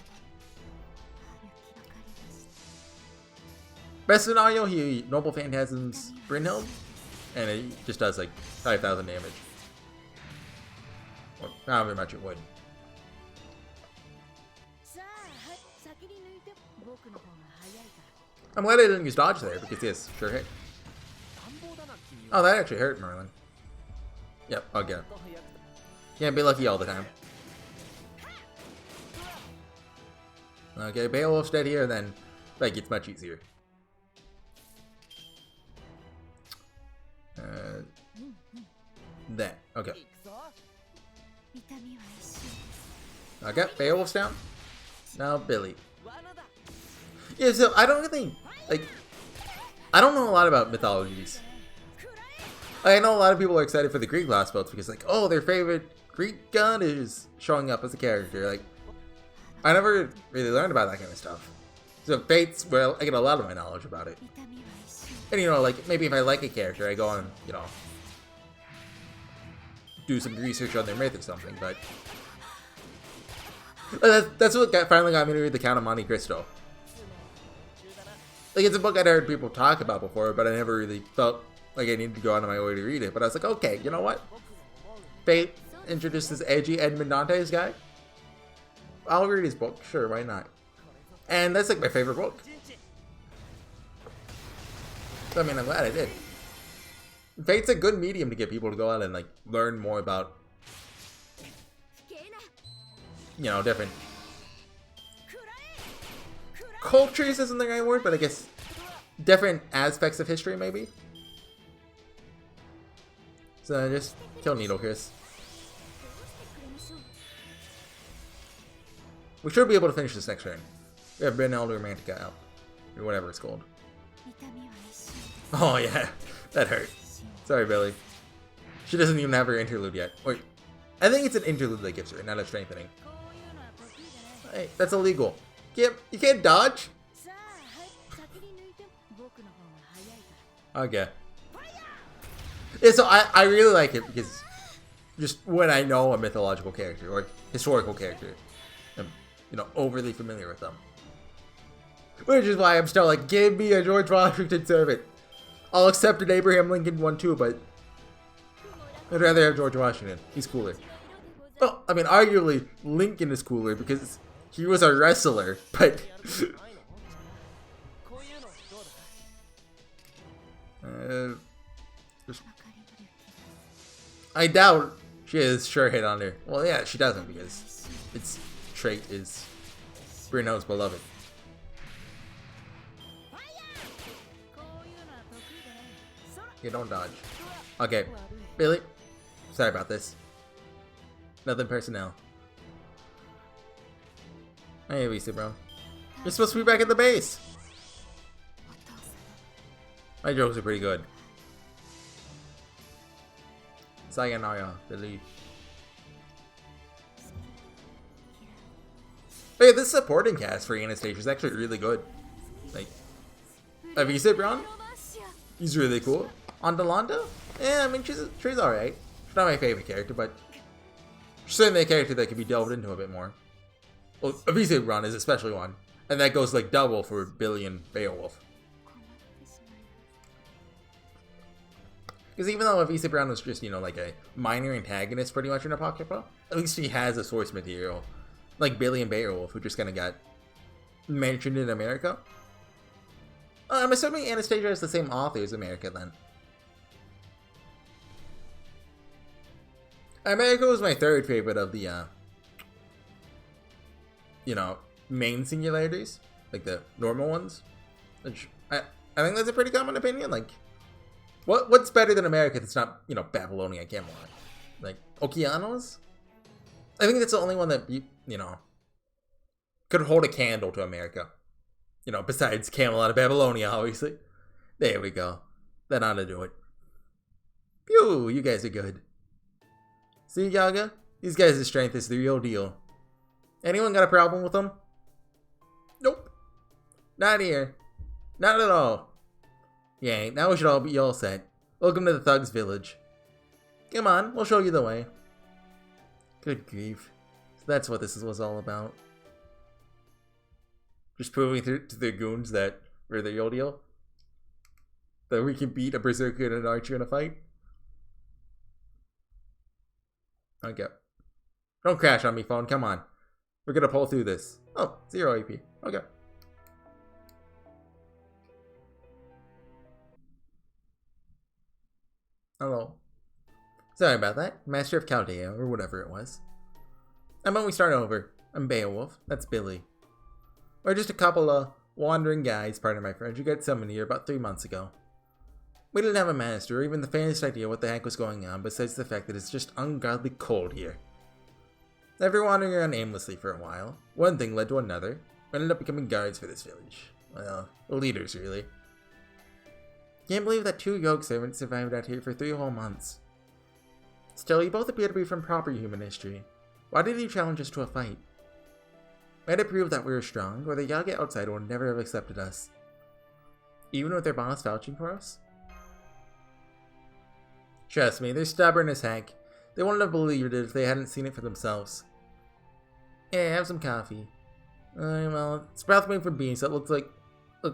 Best scenario, he Noble Phantasms Brynhild, and it just does like 5,000 damage. Or not very much it would. I'm glad I didn't use dodge there, because yes, sure hit. Oh, that actually hurt Merlin. Yep, I'll get it. Can't be lucky all the time. Okay, Beowulf's dead here, then that gets much easier. That. Okay. Okay, Beowulf's down. Now Billy. Yeah, so I don't think, like, I don't know a lot about mythologies. I know a lot of people are excited for the Greek last belts because, like, oh, their favorite Greek god is showing up as a character. Like, I never really learned about that kind of stuff. So Fates, well, I get a lot of my knowledge about it. And, you know, like, maybe if I like a character, I go on, you know, do some research on their myth or something, but... That's what finally got me to read The Count of Monte Cristo. Like, it's a book I'd heard people talk about before, but I never really felt like I needed to go out of my way to read it. But I was like, okay, you know what? Fate introduced this edgy Edmond Dantes guy. I'll read his book, sure, why not? And that's like my favorite book. So, I mean, I'm glad I did. Fate's a good medium to get people to go out and, like, learn more about, you know, different cultures isn't the right word, but I guess different aspects of history, maybe. So just kill Needlekiss. We should be able to finish this next turn. We have Brynhild Romantica out, or whatever it's called. Oh yeah, that hurt. Sorry, Billy. She doesn't even have her interlude yet. Wait, I think it's an interlude that gives her, not a strengthening. Hey, that's illegal. You can't dodge? Okay. Yeah, so I really like it because just when I know a mythological character or historical character, I'm, you know, overly familiar with them. Which is why I'm still like, give me a George Washington servant. I'll accept an Abraham Lincoln one too, but I'd rather have George Washington. He's cooler. Well, I mean, arguably Lincoln is cooler because he was a wrestler, but I doubt she has sure hit on her. Well, yeah, she doesn't because its trait is Brynhild's beloved. Yeah, don't dodge. Okay, Billy. Sorry about this. Nothing personnel. Hey, Lisa, bro. You're supposed to be back at the base. My jokes are pretty good. Sayonara, Billy. But yeah, this supporting cast for Anastasia is actually really good. Like, Avisa Brown, he's really cool. Andalanda? Yeah, I mean, she's alright. She's not my favorite character, but she's certainly a character that could be delved into a bit more. Well, Avisa Brown is especially one. And that goes like double for Billy and Beowulf. Because even though Avisa Brown was just, you know, like a minor antagonist pretty much in Apocrypha, at least she has a source material Like Billy and Beowulf, who just kind of got mentioned in America. I'm assuming Anastasia is the same author as America then. America was my third favorite of the, you know, main singularities. Like the normal ones. Which, I think that's a pretty common opinion. Like, what's better than America that's not, you know, Babylonia, Camelot? Like, Okeanos? I think that's the only one that, you know, could hold a candle to America. You know, besides Camelot and Babylonia, obviously. There we go. That ought to do it. Phew, you guys are good. See, Yaga? These guys' strength is the real deal. Anyone got a problem with them? Nope. Not here. Not at all. Yeah, now we should all be all set. Welcome to the Thugs Village. Come on, we'll show you the way. Good grief. So that's what this was all about. Just proving to the goons that we're the real deal. That we can beat a berserker and an archer in a fight. Okay. Don't crash on me, phone. Come on. We're gonna pull through this. Oh, 0 AP. Okay. Hello. Sorry about that. Master of Chaldea, or whatever it was. How about we start over? I'm Beowulf. That's Billy. We're just a couple of wandering guys, pardon my French, who got summoned here about 3 months ago. We didn't have a master or even the faintest idea what the heck was going on, besides the fact that it's just ungodly cold here. After wandering around aimlessly for a while, one thing led to another. We ended up becoming guards for this village. Well, leaders, really. Can't believe that 2 yoke servants survived out here for 3 whole months. Still, you both appear to be from proper human history. Why did you challenge us to a fight? We had to prove that we were strong, or the Yaga outside would never have accepted us. Even with their boss vouching for us? Trust me, they're stubborn as heck. They wouldn't have believed it if they hadn't seen it for themselves. Yeah, have some coffee. Well, it's broth made from beans that looks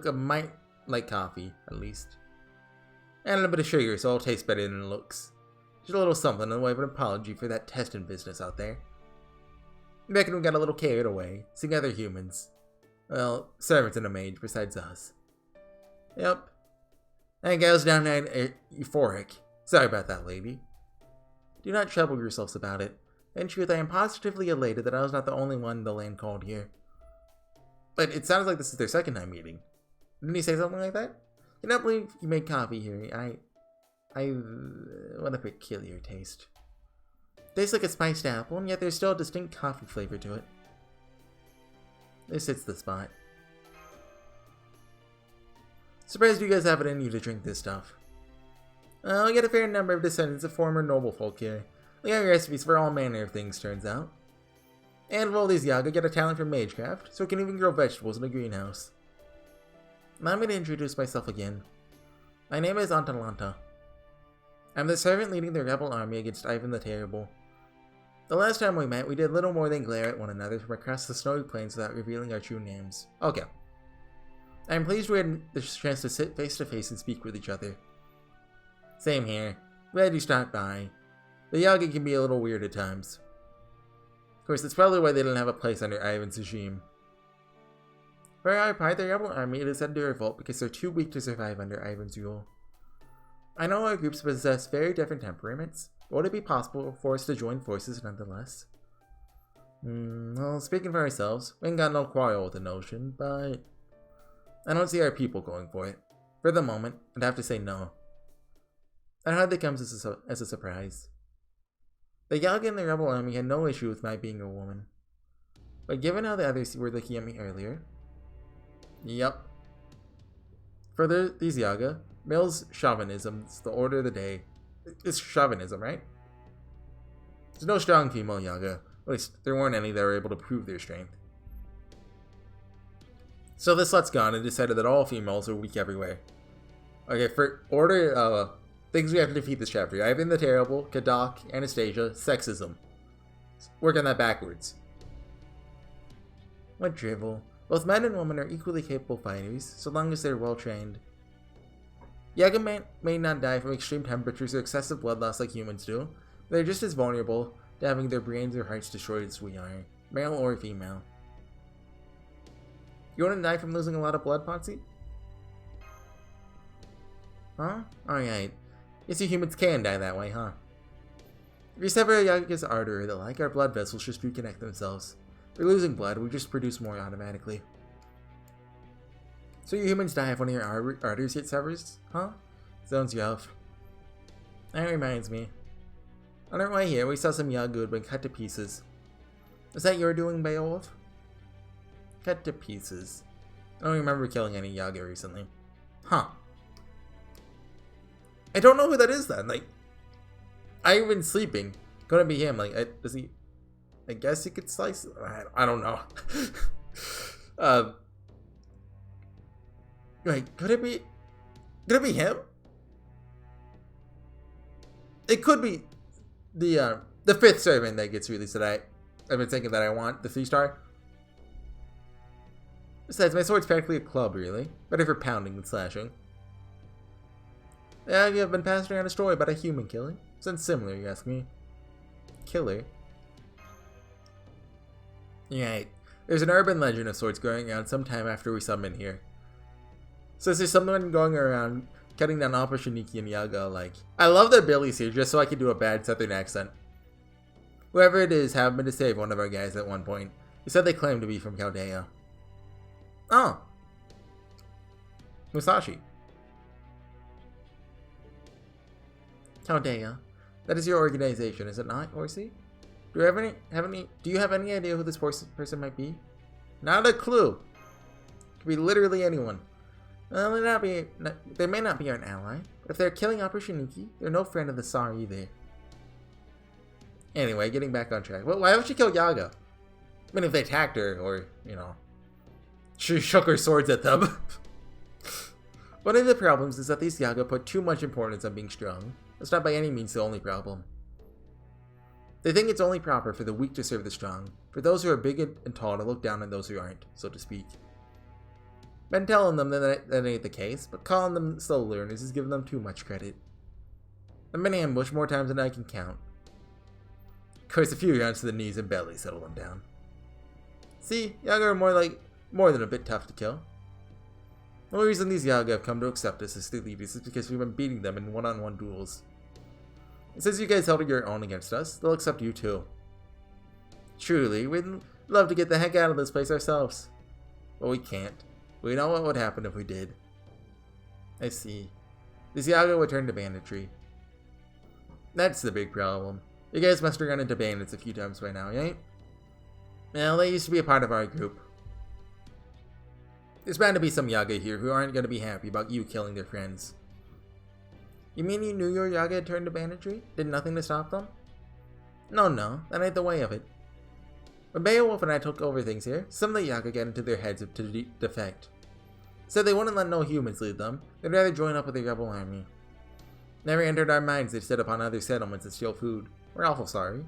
a mite like coffee, at least. And a bit of sugar, so it'll taste better than it looks. Just a little something in the way of an apology for that testing business out there. I reckon we got a little carried away, seeing other humans. Well, servants and a maid besides us. Yep. That gal's downright euphoric. Sorry about that, lady. Do not trouble yourselves about it. In truth, I am positively elated that I was not the only one the land called here. But it sounds like this is their second time meeting. Didn't he say something like that? I cannot believe you made coffee here. What a peculiar taste. Tastes like a spiced apple, and yet there's still a distinct coffee flavor to it. This hits the spot. Surprised you guys have it in you to drink this stuff. We get a fair number of descendants of former noble folk here. We got recipes for all manner of things, turns out. And all these Yaga get a talent for magecraft, so we can even grow vegetables in a greenhouse. Allow me to introduce myself again. My name is Atalanta. I'm the servant leading the rebel army against Ivan the Terrible. The last time we met, we did little more than glare at one another from across the snowy plains without revealing our true names. Okay. I'm pleased we had the chance to sit face to face and speak with each other. Same here. Glad you stopped by. The Yaga can be a little weird at times. Of course, that's probably why they didn't have a place under Ivan's regime. For our part, the rebel army is said to revolt because they're too weak to survive under Ivan's rule. I know our groups possess very different temperaments, but would it be possible for us to join forces nonetheless? Well, speaking for ourselves, we ain't got no quarrel with the notion, but I don't see our people going for it. For the moment, I'd have to say no. That hardly comes as a surprise. The Yaga in the rebel army had no issue with my being a woman. But given how the others were looking at me earlier... Yep. For these Yaga, male's chauvinism's the order of the day. It's chauvinism, right? There's no strong female Yaga. At least, there weren't any that were able to prove their strength. So this let's go on and decided that all females are weak everywhere. Okay, for order, things we have to defeat this chapter. Ivan the Terrible, Kadak, Anastasia, sexism. Work on that backwards. What drivel. Both men and women are equally capable fighters, so long as they're well trained. Yaga may not die from extreme temperatures or excessive blood loss like humans do, but they're just as vulnerable to having their brains or hearts destroyed as we are. Male or female? You want to die from losing a lot of blood, Potsy? Huh? Alright. Guess you humans can die that way, huh? If you sever a Yaga's artery or the like, our blood vessels just reconnect themselves. If we're losing blood, we just produce more automatically. So you humans die if one of your arteries gets severed, huh? Zones you off. That reminds me. On our way here, we saw some Yaga who had been cut to pieces. Was that your doing, Beowulf? Cut to pieces. I don't remember killing any Yaga recently. Huh. I don't know who that is then. Like, I've been sleeping. Gonna be him. Like, does he? I guess he could slice. I don't know. Like, could it be? Could it be him? It could be the 5th servant that gets released today. I've been thinking that I want the 3-star. Besides, my sword's practically a club, really. Better for pounding than slashing. Yeah, you have been passed around a story about a human killing. Sounds similar, you ask me. Killer? Right. There's an urban legend of sorts going around sometime after we summon here. So there's someone going around cutting down all Shiniki and Yaga alike. I love their Billy's here just so I can do a bad southern accent. Whoever it is happened to save one of our guys at one point. He said they claimed to be from Chaldea. Oh. Musashi. Chaldea. That is your organization, is it not, Horsey? Do you have any idea who this person might be? Not a clue. Could be literally anyone. Well, they may not be an ally, but if they're killing Shiniki, they're no friend of the Tsar either. Anyway, getting back on track. Well, why would she kill Yaga? I mean, if they attacked her, or, you know, she shook her swords at them. One of the problems is that these Yaga put too much importance on being strong. That's not by any means the only problem. They think it's only proper for the weak to serve the strong, for those who are big and tall to look down on those who aren't, so to speak. Been telling them that ain't the case, but calling them slow learners is giving them too much credit. I've been ambushed more times than I can count. Of course, a few rounds to the knees and belly settle them down. See, Yaga are more than a bit tough to kill. The only reason these Yaga have come to accept us as their leaders is because we've been beating them in one-on-one duels. And since you guys held your own against us, they'll accept you too. Truly, we'd love to get the heck out of this place ourselves. But we can't. We know what would happen if we did. I see. These Yaga would turn to banditry. That's the big problem. You guys must have run into bandits a few times by now, right? Well, they used to be a part of our group. There's bound to be some Yaga here who aren't going to be happy about you killing their friends. You mean you knew your Yaga had turned to banditry? Did nothing to stop them? No, that ain't the way of it. When Beowulf and I took over things here, some of the Yaga got into their heads to defect. Said they wouldn't let no humans lead them, they'd rather join up with the rebel army. Never entered our minds they'd set upon other settlements and steal food. We're awful sorry.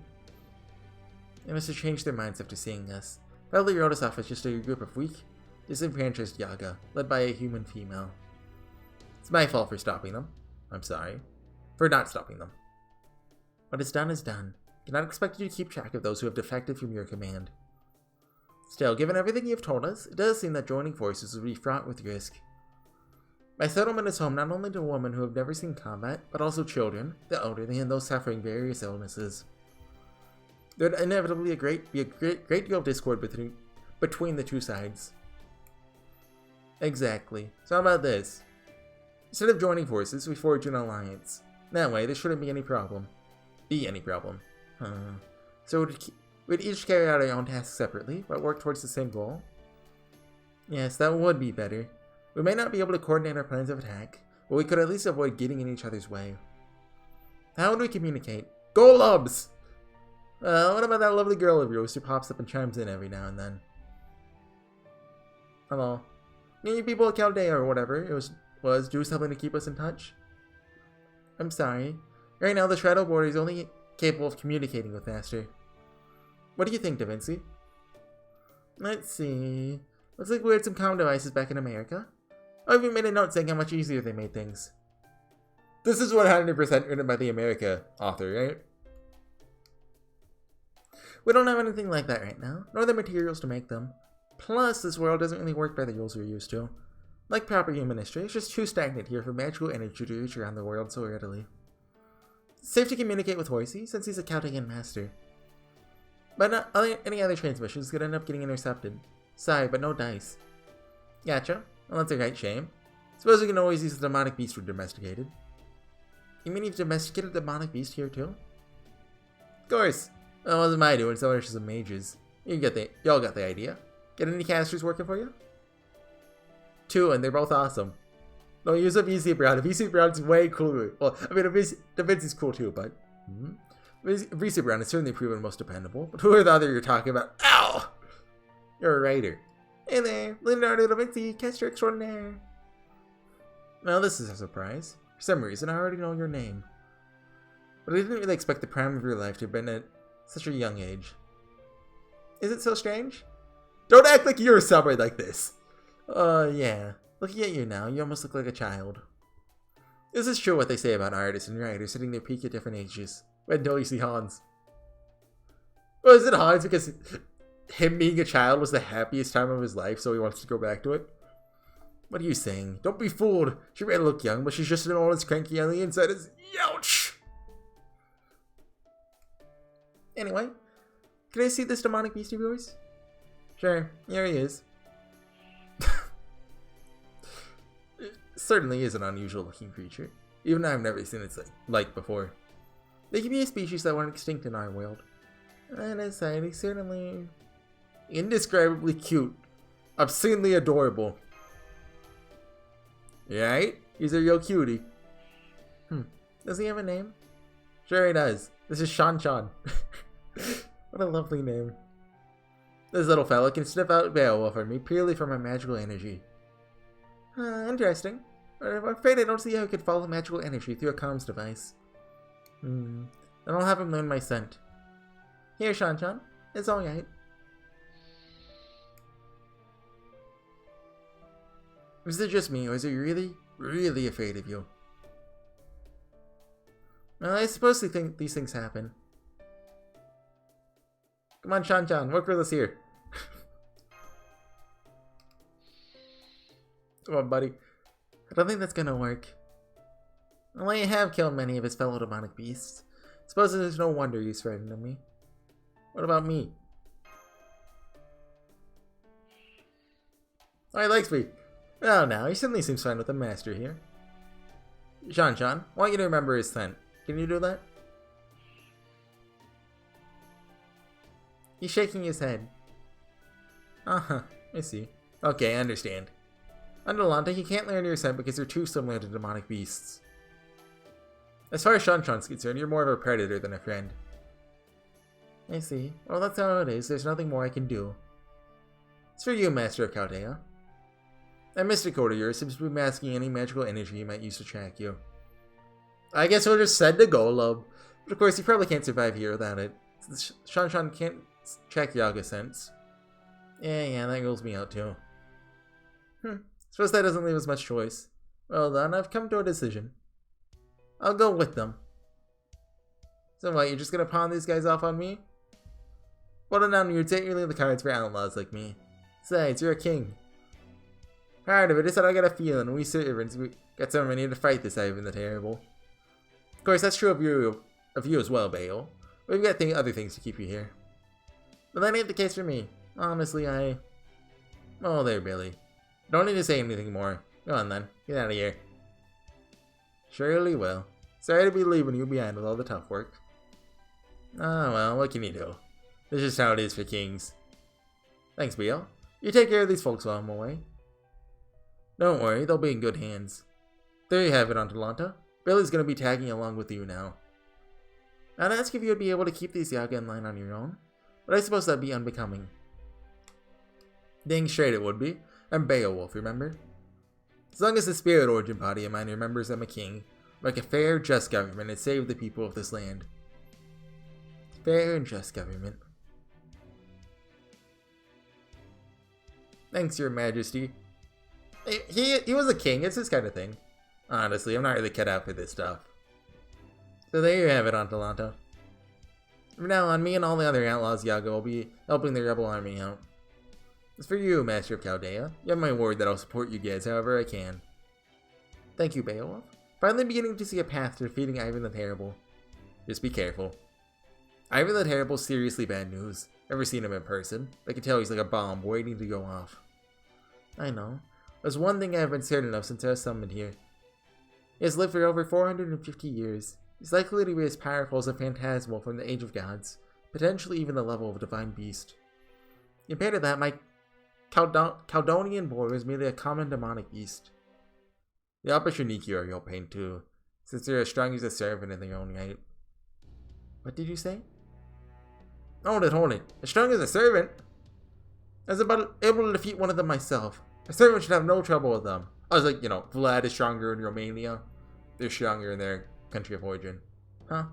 They must have changed their minds after seeing us. Probably wrote us off as just a group of weak, disenfranchised Yaga, led by a human female. It's my fault for stopping them. I'm sorry. For not stopping them. What is done is done. I cannot expect you to keep track of those who have defected from your command. Still, given everything you've told us, it does seem that joining forces would be fraught with risk. My settlement is home not only to women who have never seen combat, but also children, the elderly, and those suffering various illnesses. There would inevitably be a great deal of discord between the two sides. Exactly. So how about this? Instead of joining forces, we forge an alliance. That way, there shouldn't be any problem. So we'd each carry out our own tasks separately, but work towards the same goal? Yes, that would be better. We may not be able to coordinate our plans of attack, but we could at least avoid getting in each other's way. How would we communicate? Golubs! What about that lovely girl of yours who pops up and chimes in every now and then? Hello. You people of Chaldea or whatever it was do something to keep us in touch? I'm sorry. Right now the Shadow Border is only capable of communicating with Master. What do you think, Da Vinci? Let's see. Looks like we had some comm devices back in America. I even made a note saying how much easier they made things. This is 100% written by the America author, right? We don't have anything like that right now, nor the materials to make them. Plus, this world doesn't really work by the rules we're used to. Like proper human history, it's just too stagnant here for magical energy to reach around the world so readily. It's safe to communicate with Horsey, since he's a Chaldean master. But not any other transmissions could end up getting intercepted. Sorry, but no dice. Gotcha. Well, that's a right shame. Suppose we can always use the demonic beast we domesticated. You mean you've domesticated a demonic beast here too? Of course. Well, it wasn't my doing, so it's just some mages. Y'all got the idea. Get any casters working for you? 2, and they're both awesome. Don't use a VC Brown. A VC Brown's way cooler. Well, I mean, the Vince is cool too, but... VC Brown is certainly proven most dependable. But who are the other you're talking about? Ow! You're a writer. Hey there, Leonardo da Vinci, caster extraordinaire. Well, this is a surprise. For some reason, I already know your name. But I didn't really expect the prime of your life to have been at such a young age. Is it so strange? Don't act like you're somewhere like this. Yeah. Looking at you now, you almost look like a child. This is true what they say about artists and writers hitting their peak at different ages. Wait until you see Hans. Well, is it Hans because him being a child was the happiest time of his life, so he wants to go back to it? What are you saying? Don't be fooled. She may look young, but she's just an old as cranky on the inside as youch. Anyway, can I see this demonic beast of yours? Sure, here he is. It certainly is an unusual looking creature. Even I've never seen its like before. They can be a species that went extinct in our world. And aside, he's certainly indescribably cute. Obscenely adorable. Right? He's a real cutie. Does he have a name? Sure he does. This is Shan Shan. What a lovely name. This little fellow can sniff out Beowulf for me purely from my magical energy. Interesting. I'm afraid I don't see how I could follow magical energy through a comms device. Then I'll have him learn my scent. Here, Shan Shan. It's alright. Is it just me, or is he really, really afraid of you? Well, I suppose these things happen. Come on, Shan Shan, work with us here. Come on, buddy. I don't think that's gonna work. Well, I have killed many of his fellow demonic beasts. Suppose there's no wonder he's frightened of me. What about me? Oh, he likes me. Well, now, he certainly seems fine with the master here. Shan Shan, I want you to remember his scent. Can you do that? He's shaking his head. Uh-huh, I see. Okay, I understand. Under Lanta, he can't learn your scent because they're too similar to demonic beasts. As far as Shan Shan's concerned, you're more of a predator than a friend. I see. Well, that's how it is. There's nothing more I can do. It's for you, Master of Chaldea. That mystic code of yours seems to be masking any magical energy you might use to track you. I guess we'll just send to Golub. But of course, you probably can't survive here without it. Since Shan Shan can't track Yaga scents. Yeah, that rules me out too. Suppose that doesn't leave us much choice. Well then, I've come to a decision. I'll go with them. So what, you're just gonna pawn these guys off on me? What a non-weirds ain't really the cards for outlaws like me. Besides, you're a king. Part of it is that I got a feeling we servants got someone ready to fight this Ivan the Terrible. Of course, that's true of you as well, Bale. We've got other things to keep you here. But that ain't the case for me. Honestly, Oh, there, Billy. Don't need to say anything more. Go on, then. Get out of here. Surely will. Sorry to be leaving you behind with all the tough work. Oh, well, what can you do? This is how it is for kings. Thanks, Bale. You take care of these folks while I'm away. Don't worry, they'll be in good hands. There you have it, Atalanta. Billy's gonna be tagging along with you now. I'd ask if you would be able to keep these Yaga in line on your own, but I suppose that'd be unbecoming. Dang straight it would be. I'm Beowulf, remember? As long as the spirit origin body of mine remembers I'm a king, like a fair, just government and save the people of this land. Fair and just government. Thanks, your majesty. He was a king, it's this kind of thing. Honestly, I'm not really cut out for this stuff. So there you have it, Atalanta. From now on, me and all the other outlaws Yaga will be helping the rebel army out. As for you, Master of Chaldea, you have my word that I'll support you guys however I can. Thank you, Beowulf. Finally beginning to see a path to defeating Ivan the Terrible. Just be careful. Ivan the Terrible's seriously bad news. Never seen him in person. I can tell he's like a bomb waiting to go off. I know. There's one thing I have been certain of since I was summoned here. He has lived for over 450 years. He's likely to be as powerful as a phantasmal from the Age of Gods, potentially even the level of a divine beast. Compared to that, my Caledonian boy was merely a common demonic beast. The Opportunity are your pain too, since they're as strong as a servant in their own right. What did you say? Hold it. As strong as a servant? I was about able to defeat one of them myself. A servant should have no trouble with them. I was like, Vlad is stronger in Romania. They're stronger in their country of origin. Huh?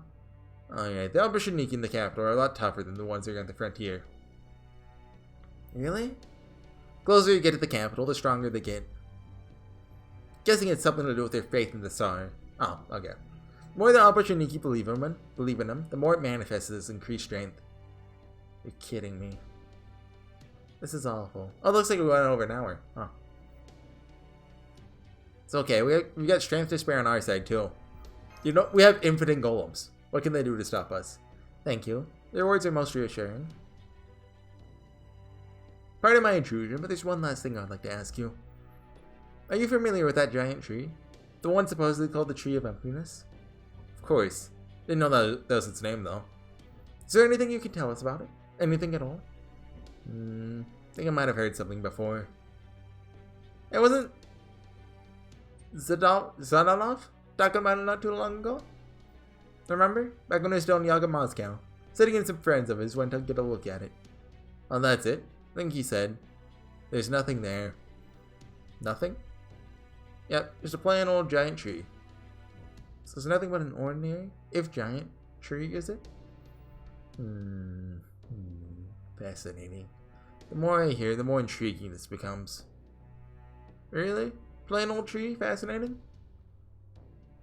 Oh yeah, the Opportunity in the capital are a lot tougher than the ones that are on the frontier. Really? The closer you get to the capital, the stronger they get. Guessing it's something to do with their faith in the Tsar. Oh, okay. The more the Opportunity believe in him, the more it manifests as increased strength. You're kidding me. This is awful. Oh, it looks like we went over an hour. Huh. It's okay. We got strength to spare on our side too. We have infinite golems. What can they do to stop us? Thank you. Their words are most reassuring. Pardon my intrusion, but there's one last thing I'd like to ask you. Are you familiar with that giant tree? The one supposedly called the Tree of Emptiness? Of course. Didn't know that was its name, though. Is there anything you can tell us about it? Anything at all? Think I might have heard something before. It wasn't Zadalov talking about it not too long ago? Remember? Back when he was still in Yaga Moscow. Said he and some friends of his went to get a look at it. Oh, that's it? I think he said. There's nothing there. Nothing? Yep, just a plain old giant tree. So it's nothing but an ordinary, if giant, tree, is it? Fascinating. The more I hear, the more intriguing this becomes. Really? Plain old tree? Fascinating?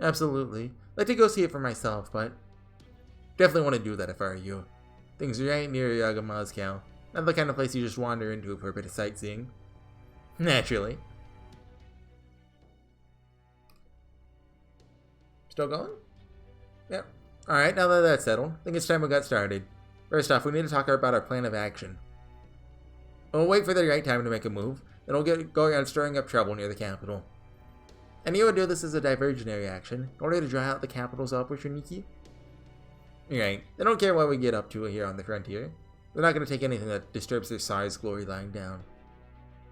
Absolutely. I'd like to go see it for myself, but definitely want to do that if I were you. Things are right near Yaga Moscow. Not the kind of place you just wander into for a bit of sightseeing. Naturally. Still going? Yep. Alright, now that that's settled, I think it's time we got started. First off, we need to talk about our plan of action. We'll wait for the right time to make a move, then we'll get going on stirring up trouble near the capital. And you would do this as a diversionary action, in order to draw out the capital's Opportunity. Right, they don't care what we get up to here on the frontier. They're not going to take anything that disturbs their size glory lying down.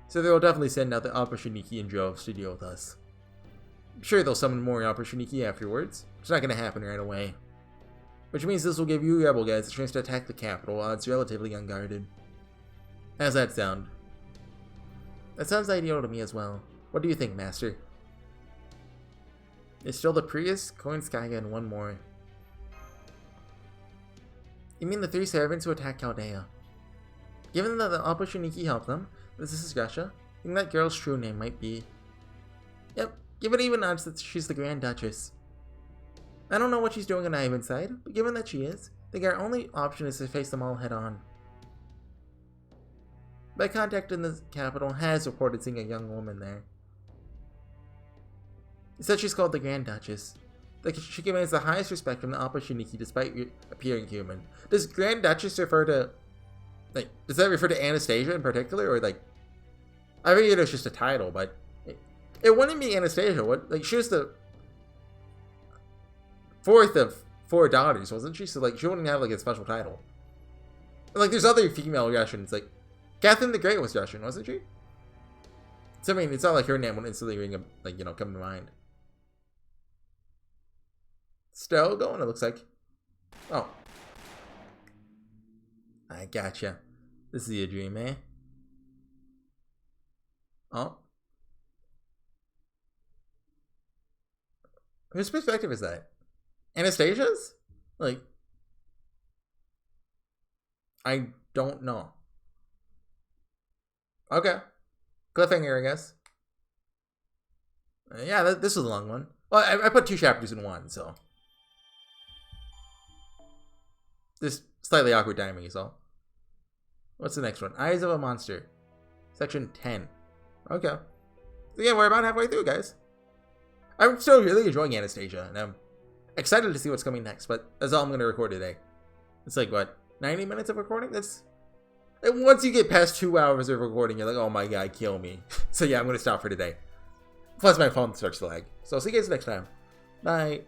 So they will definitely send out the Opportunity in droves to deal with us. I'm sure they'll summon more Opportunity afterwards. It's not going to happen right away. Which means this will give you rebel guys a chance to attack the capital while it's relatively unguarded. How's that sound? That sounds ideal to me as well. What do you think, Master? There's still the Prius, Koinskaya, and one more. You mean the 3 servants who attacked Chaldea? Given that the Opportunity helped them, this is Russia, I think that girl's true name might be... Yep, give it even odds that she's the Grand Duchess. I don't know what she's doing on Ivan's side, but given that she is, I think our only option is to face them all head on. My contact in the capital has reported seeing a young woman there. He said she's called the Grand Duchess. She commands the highest respect from the Opportunity despite appearing human. Does Grand Duchess refer to... does that refer to Anastasia in particular? Or I figured it was just a title, but... It wouldn't be Anastasia. She was the... 4th of 4 daughters, wasn't she? So, she wouldn't have, a special title. There's other female Russians, Catherine the Great was Russian, wasn't she? So, I mean, it's not like her name would instantly ring a, come to mind. Still going, it looks like. Oh. I gotcha. This is your dream, eh? Oh. Whose perspective is that? Anastasia's? I don't know. Okay. Cliffhanger, I guess. Yeah, this was a long one. Well, I put 2 chapters in one, so. This slightly awkward timing is all. What's the next one? Eyes of a Monster. Section 10. Okay. So yeah, we're about halfway through, guys. I'm still really enjoying Anastasia, and I'm excited to see what's coming next, but that's all I'm going to record today. It's like, what, 90 minutes of recording? And once you get past 2 hours of recording, you're like, oh my god, kill me. So yeah, I'm going to stop for today. Plus my phone starts to lag. So I'll see you guys next time. Bye.